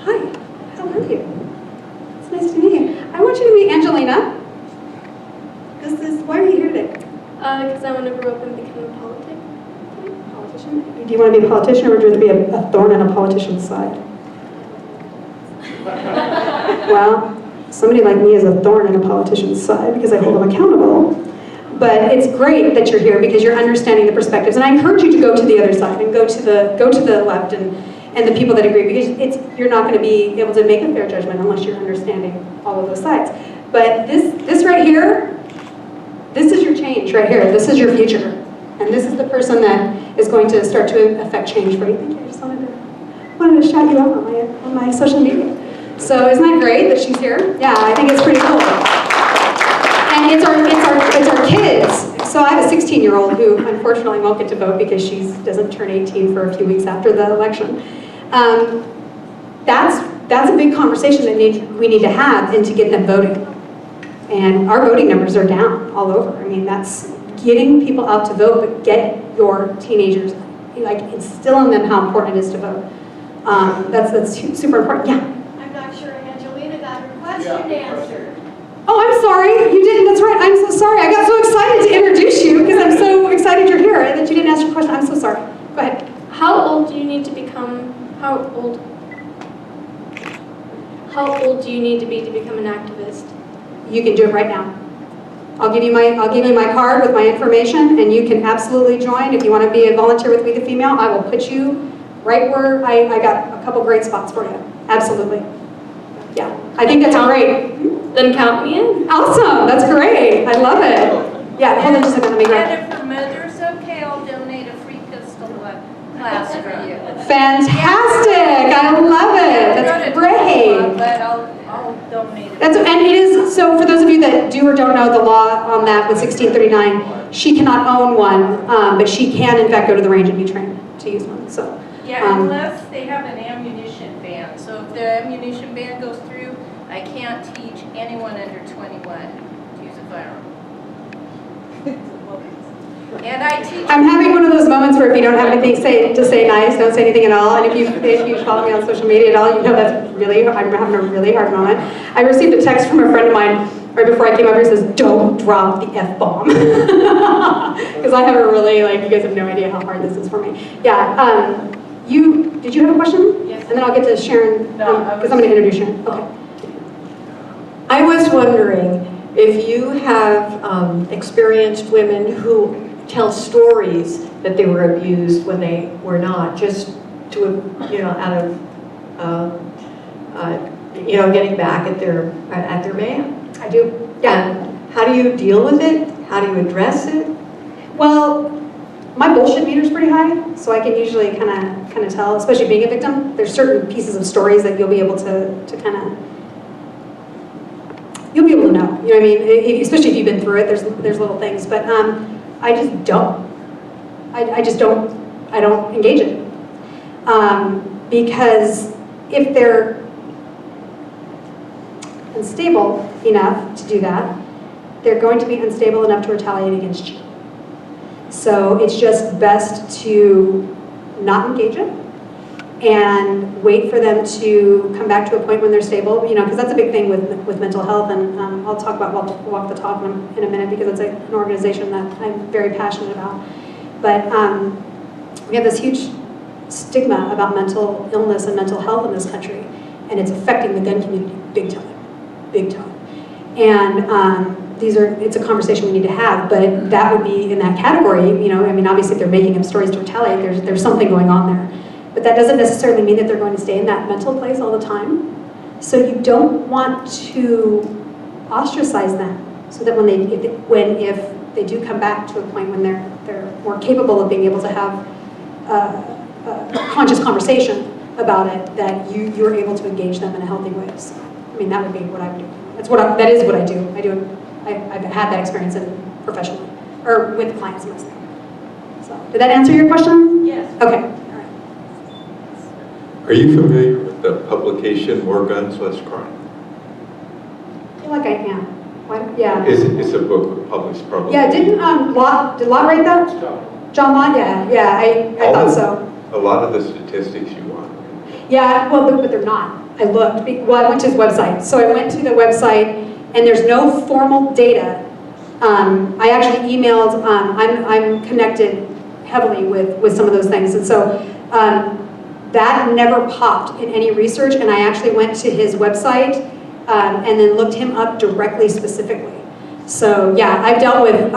Hi. How are you? It's nice to meet you. I want you to meet Angelina. Why are you here today? Because I want to grow up and become a Politician? Do you want to be a politician, or would you rather be a thorn in a politician's side? Well, somebody like me is a thorn in a politician's side because I hold them accountable. But it's great that you're here because you're understanding the perspectives. And I encourage you to go to the other side and go to the left and the people that agree, because you're not going to be able to make a fair judgment unless you're understanding all of those sides. But this right here, this is your change right here. This is your future. And this is the person that is going to start to affect change for you. Thank you. I just wanted to shout you out on my social media. So isn't that great that she's here? Yeah, I think it's pretty cool. And it's our kids. So I have a 16-year-old who unfortunately won't get to vote because she doesn't turn 18 for a few weeks after the election. That's a big conversation that we need to have and to get them voting. And our voting numbers are down all over. I mean, that's getting people out to vote, but get your teenagers, instill in them how important it is to vote. That's super important. Yeah. I'm not sure Angelina got her question answered. Oh, I'm sorry. You didn't. That's right. I'm so sorry. I got so excited to introduce you because I'm so excited you're here and that you didn't ask your question. I'm so sorry. Go ahead. How old do you need to become? How old do you need to be to become an activist? You can do it right now. I'll give you my card with my information, and you can absolutely join. If you want to be a volunteer with We the Female, I will put you right where I got a couple great spots for you. Absolutely. Yeah, I think that's great. Then count me in. Awesome, that's great. I love it. Yeah, hold on just a second, let me grab it. And if her mother's okay, I'll donate a free pistol class for you. Fantastic, I love it. That's great. But I'll donate it. And it is, so for those of you that do or don't know the law on that with 1639, she cannot own one, but she can in fact go to the range and be trained to use one, so. Yeah, unless they have an ammunition ban. So if the ammunition ban goes through, I can't teach anyone under 21 to use a firearm. And I teach. I'm having one of those moments where if you don't have anything to say nice, don't say anything at all. And if you follow me on social media at all, you know I'm having a really hard moment. I received a text from a friend of mine right before I came up here says, don't drop the F-bomb. Because I have a really, like, you guys have no idea how hard this is for me. Yeah, did you have a question? Yes. And then I'll get to Sharon, No, because I'm going to introduce Sharon. Okay. I was wondering if you have experienced women who tell stories that they were abused when they were not, just to, out of, getting back at their man. I do. Yeah. And how do you deal with it? How do you address it? Well, my bullshit meter's pretty high, so I can usually kind of tell, especially being a victim. There's certain pieces of stories that you'll be able to kind of, you'll be able to know. You know what I mean? Especially if you've been through it. There's little things, but I just don't. I don't engage it because if they're unstable enough to do that, they're going to be unstable enough to retaliate against you. So it's just best to not engage it and wait for them to come back to a point when they're stable, because that's a big thing with mental health, and I'll talk about Walk the Talk in a minute because it's an organization that I'm very passionate about. But we have this huge stigma about mental illness and mental health in this country, and it's affecting the gun community big time. And it's a conversation we need to have, but that would be in that category. Obviously if they're making up stories to retaliate, there's something going on there. But that doesn't necessarily mean that they're going to stay in that mental place all the time. So you don't want to ostracize them, so that if they do come back to a point when they're more capable of being able to have a conscious conversation about it, that you're able to engage them in a healthy way. So, that would be what I would do. That is what I do. I've had that experience professionally, or with clients mostly. So, did that answer your question? Yes. Okay. All right. Are you familiar with the publication More Guns, Less Crime? I feel like I am. What? Yeah. It's a book published probably. Yeah, did Lott write that? John Lott? Yeah, I thought so. A lot of the statistics you want. Yeah, but they're not. I looked. Well, I went to his website. So I went to the website, and there's no formal data. I actually emailed, I'm connected heavily with some of those things. And so that never popped in any research, and I actually went to his website and then looked him up directly, specifically. So yeah, I've dealt with,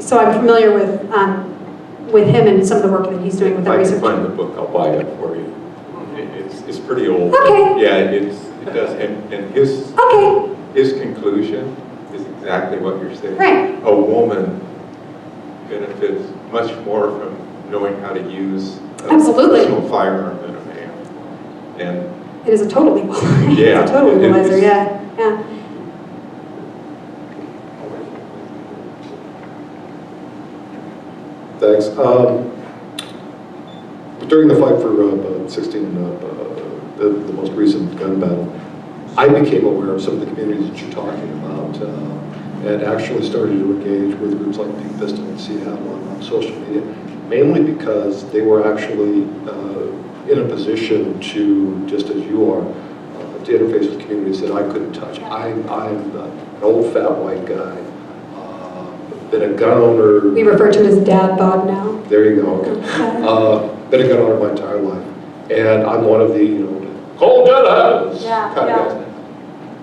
so I'm familiar with him and some of the work that he's doing with the research. If I can find the book, I'll buy it for you. It's pretty old. Okay. Yeah, it does, and his conclusion is exactly what you're saying. Right. A woman benefits much more from knowing how to use a Absolutely. personal firearm than a man. And it is a total equalizer. Yeah, It's a total equalizer. Yeah. Thanks. During the fight for 16, the most recent gun battle, I became aware of some of the communities that you're talking about, and actually started to engage with groups like Pink Pistol and Seattle on social media, mainly because they were actually in a position to, just as you are, to interface with communities that I couldn't touch. I'm an old fat white guy, been a gun owner. We refer to him as Dad Bod now. There you go. Okay. Been a gun owner my entire life, and I'm one of the cold deadheads kind of guys.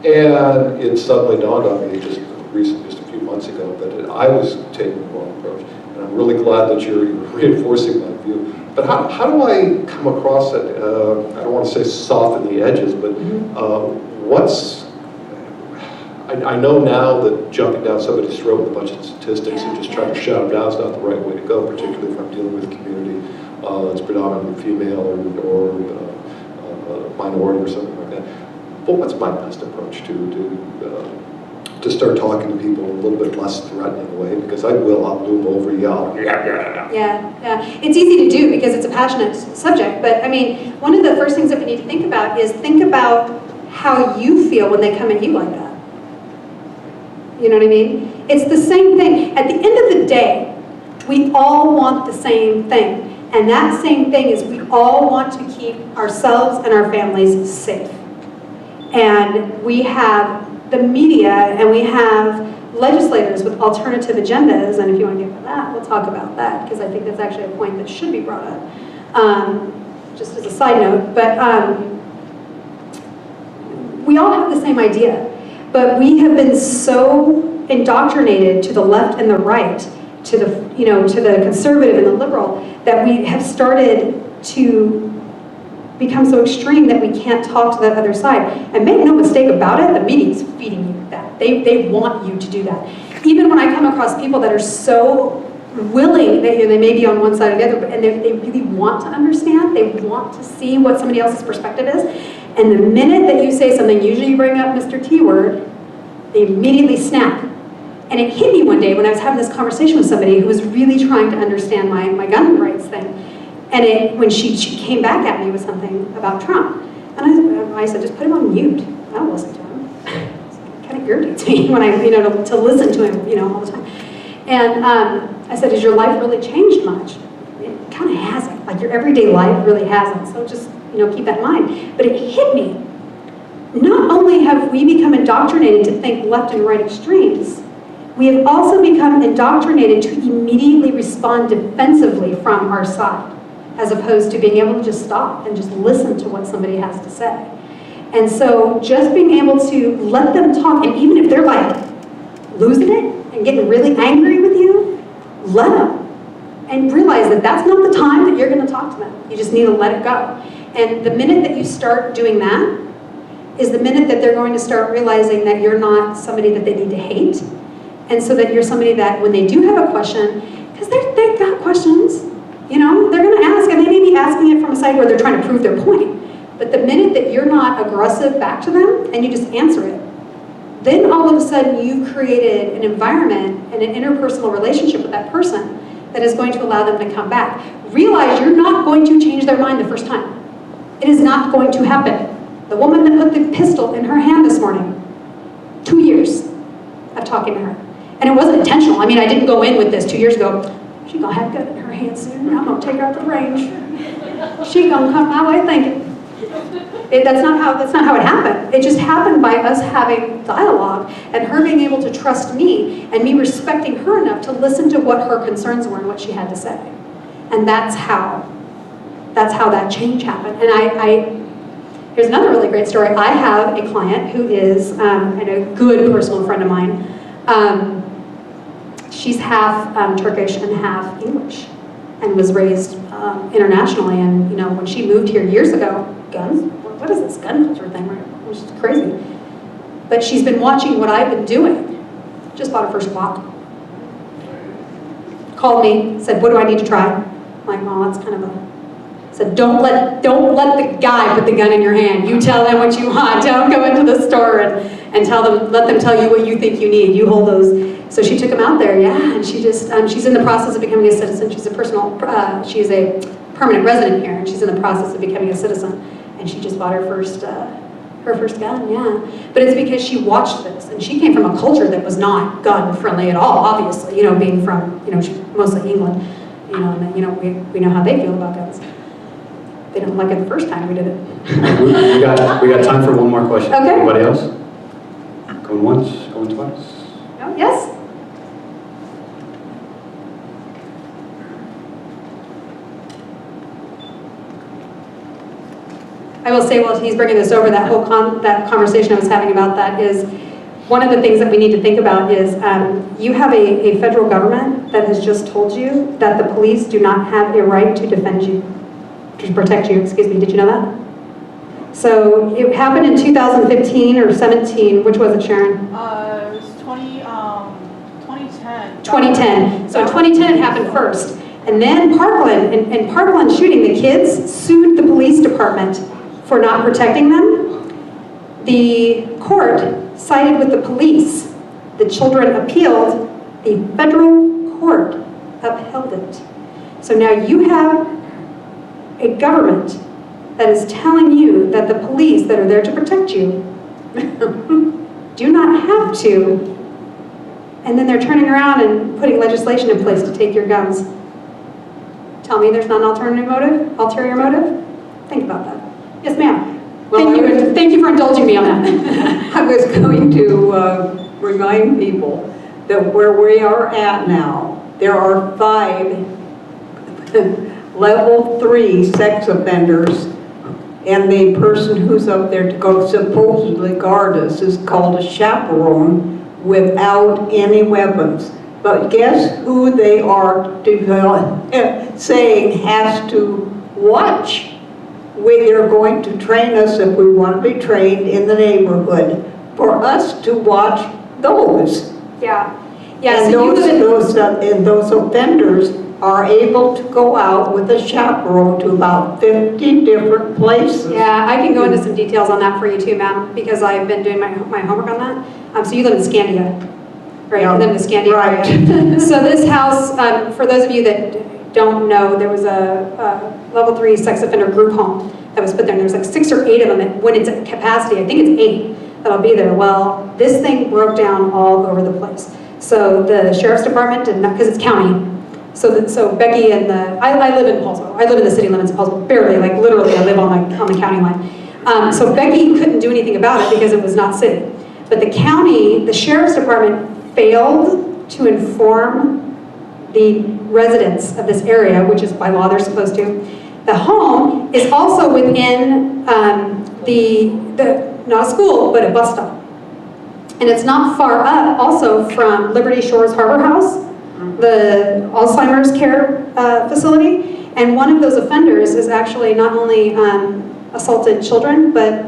And it suddenly dawned on me just a few months ago that I was taking the wrong approach, and I'm really glad that you're reinforcing that view. But how do I come across it? I don't want to say soften the edges, but I know now that jumping down somebody's throat with a bunch of statistics and just trying to shut them down is not the right way to go, particularly if I'm dealing with a community that's predominantly female or minority or something like that. But what's my best approach to start talking to people in a little bit less threatening way? Because I'll loom over, yell, Yeah. It's easy to do because it's a passionate subject. But one of the first things that we need to think about is how you feel when they come at you like that. You know what I mean? It's the same thing. At the end of the day, we all want the same thing. And that same thing is we all want to keep ourselves and our families safe. And the media and we have legislators with alternative agendas, and if you want to get into that, we'll talk about that, because I think that's actually a point that should be brought up, just as a side note. But we all have the same idea, but we have been so indoctrinated to the left and the right, to the, to the conservative and the liberal, that we have started to become so extreme that we can't talk to that other side. And make no mistake about it, the media is feeding you that. They want you to do that. Even when I come across people that are so willing, they may be on one side or the other, and they really want to understand, they want to see what somebody else's perspective is, and the minute that you say something, usually you bring up Mr. T word, they immediately snap. And it hit me one day when I was having this conversation with somebody who was really trying to understand my gun rights thing. And when she came back at me with something about Trump, and I said, just put him on mute. I don't listen to him. It kind of irritates me when I, to listen to him, all the time. And I said, has your life really changed much? It kind of hasn't. Like your everyday life really hasn't. So just, keep that in mind. But it hit me. Not only have we become indoctrinated to think left and right extremes, we have also become indoctrinated to immediately respond defensively from our side, as opposed to being able to just stop and just listen to what somebody has to say. And so just being able to let them talk, and even if they're like losing it and getting really angry with you, let them. And realize that that's not the time that you're going to talk to them. You just need to let it go. And the minute that you start doing that is the minute that they're going to start realizing that you're not somebody that they need to hate. And so that you're somebody that when they do have a question, because they've got questions, they're going to ask, and they may be asking it from a side where they're trying to prove their point. But the minute that you're not aggressive back to them and you just answer it, then all of a sudden you've created an environment and an interpersonal relationship with that person that is going to allow them to come back. Realize you're not going to change their mind the first time. It is not going to happen. The woman that put the pistol in her hand this morning, 2 years of talking to her. And it wasn't intentional. I mean, I didn't go in with this 2 years ago. She's gonna have gun in her hand soon. I'm gonna take her out the range. She gonna come my way thinking. That's not how it happened. It just happened by us having dialogue and her being able to trust me and me respecting her enough to listen to what her concerns were and what she had to say. And that's how that change happened. And here's another really great story. I have a client who is a good personal friend of mine. She's half Turkish and half English, and was raised internationally. And when she moved here years ago, guns. What is this gun culture thing? Which is crazy. But she's been watching what I've been doing. Just bought her first Glock. Called me, said, "What do I need to try?" I'm like, "Well, that's kind of a." Said, don't let the guy put the gun in your hand. You tell them what you want. Don't go into the store and let them tell you what you think you need. You hold those. So she took him out there, and she just, she's in the process of becoming a citizen. She's a permanent resident here, and she's in the process of becoming a citizen. And she just bought her first gun, But it's because she watched this, and she came from a culture that was not gun friendly at all, obviously, being from, she's mostly England, and we know how they feel about guns. They didn't like it the first time we did it. we got time for one more question. Okay. Anybody else? Going once, going twice. No? Yes? I will say, while he's bringing this over, that whole that conversation I was having about that is one of the things that we need to think about is you have a federal government that has just told you that the police do not have a right to defend you, to protect you, excuse me. Did you know that? So it happened in 2015 or 17. Which was it, Sharon? It was 2010. 2010. So in 2010 it happened first. And then Parkland, in Parkland shooting, the kids sued the police department for not protecting them. The court sided with the police. The children appealed. The federal court upheld it. So now you have a government that is telling you that the police that are there to protect you do not have to, and then they're turning around and putting legislation in place to take your guns. Tell me there's not an ulterior motive? Think about that. Yes, ma'am. Thank you for indulging me on that. I was going to remind people that where we are at now, there are 5 level 3 sex offenders, and the person who's up there to go supposedly guard us is called a chaperone without any weapons. But guess who they are saying has to watch? They're going to train us if we want to be trained in the neighborhood for us to watch those. Yeah. Yeah, And so those offenders are able to go out with a chaperone to about 50 different places. yeah, I can go into some details on that for you too, ma'am, because I've been doing my homework on that. So you live in Scandia, right? Yeah. You live in the Scandia Right. area. So this house, for those of you that don't know, there was a level 3 sex offender group home that was put there, and there's like 6 or 8 of them, and when it's at capacity, I think it's 8 that'll be there. Well, this thing broke down all over the place. So the sheriff's department did not, because it's county. So Becky and I live in Paulsville. I live in the city limits of Paulsville, barely, like literally, I live on the county line. So Becky couldn't do anything about it because it was not city. But the county, the sheriff's department failed to inform the residents of this area, which is by law they're supposed to. The home is also within not a school, but a bus stop. And it's not far up also from Liberty Shores Harbor House, the Alzheimer's care facility. And one of those offenders is actually not only assaulted children, but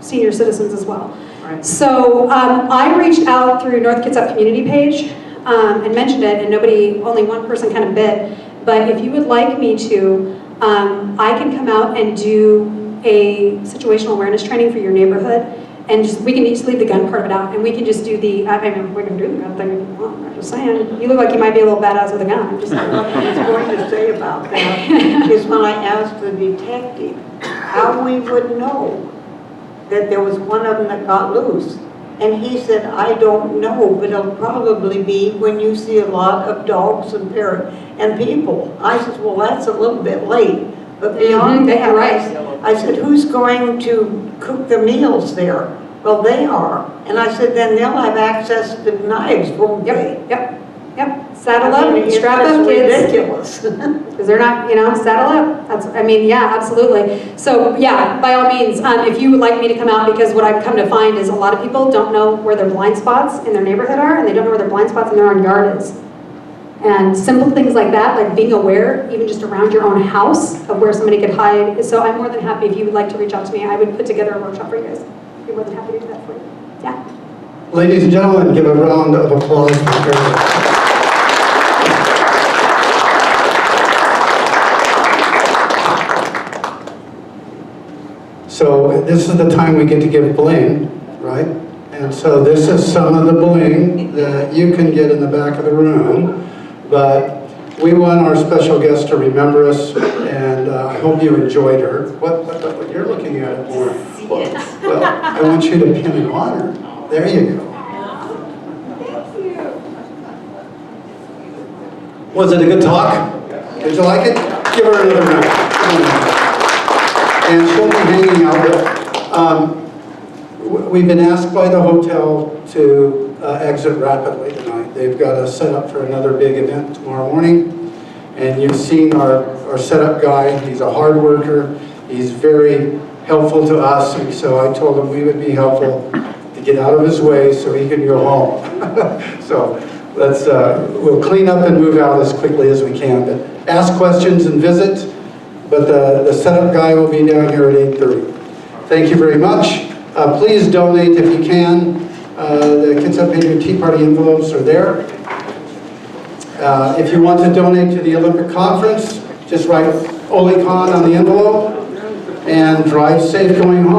senior citizens as well. Right. So I reached out through North Kitsap community page and mentioned it, and only one person kind of bit. But if you would like me to, I can come out and do a situational awareness training for your neighborhood, and we can just leave the gun part of it out, and we can just do we can do the gun thing if you want. I'm just saying, you look like you might be a little badass with a gun. I'm just saying. What I was going to say about that is when I asked the detective how we would know that there was one of them that got loose. And he said, I don't know, but it'll probably be when you see a lot of dogs and parrots and people. I said, well, that's a little bit late. But beyond that, you're right. I said, who's going to cook the meals there? Well, they are. And I said, then they'll have access to knives, won't they? Yep. Saddle up, strap up, kids. Ridiculous. Because they're not, saddle up. Yeah, absolutely. So yeah, by all means, if you would like me to come out, because what I've come to find is a lot of people don't know where their blind spots in their neighborhood are, and they don't know where their blind spots in their own yard is. And simple things like that, like being aware, even just around your own house, of where somebody could hide. So I'm more than happy, if you would like to reach out to me, I would put together a workshop for you guys. I'd be more than happy to do that for you. Yeah. Ladies and gentlemen, give a round of applause for Kerry. So this is the time we get to give bling, right? And so this is some of the bling that you can get in the back of the room. But we want our special guest to remember us, and I hope you enjoyed her. What you're looking at it more. Well, I want you to pin an honor. There you go. Was it a good talk? Did you like it? Give her another round. And she'll be hanging out with. We've been asked by the hotel to exit rapidly tonight. They've got us set up for another big event tomorrow morning. And you've seen our setup guy. He's a hard worker. He's very helpful to us. And so I told him we would be helpful to get out of his way so he can go home. So we'll clean up and move out as quickly as we can. But ask questions and visit. But the setup guy will be down here at 8:30. Thank you very much. Please donate if you can. The Kitsap Patriot Tea Party envelopes are there. If you want to donate to the Olympic Conference, just write Olicon on the envelope and drive safe going home.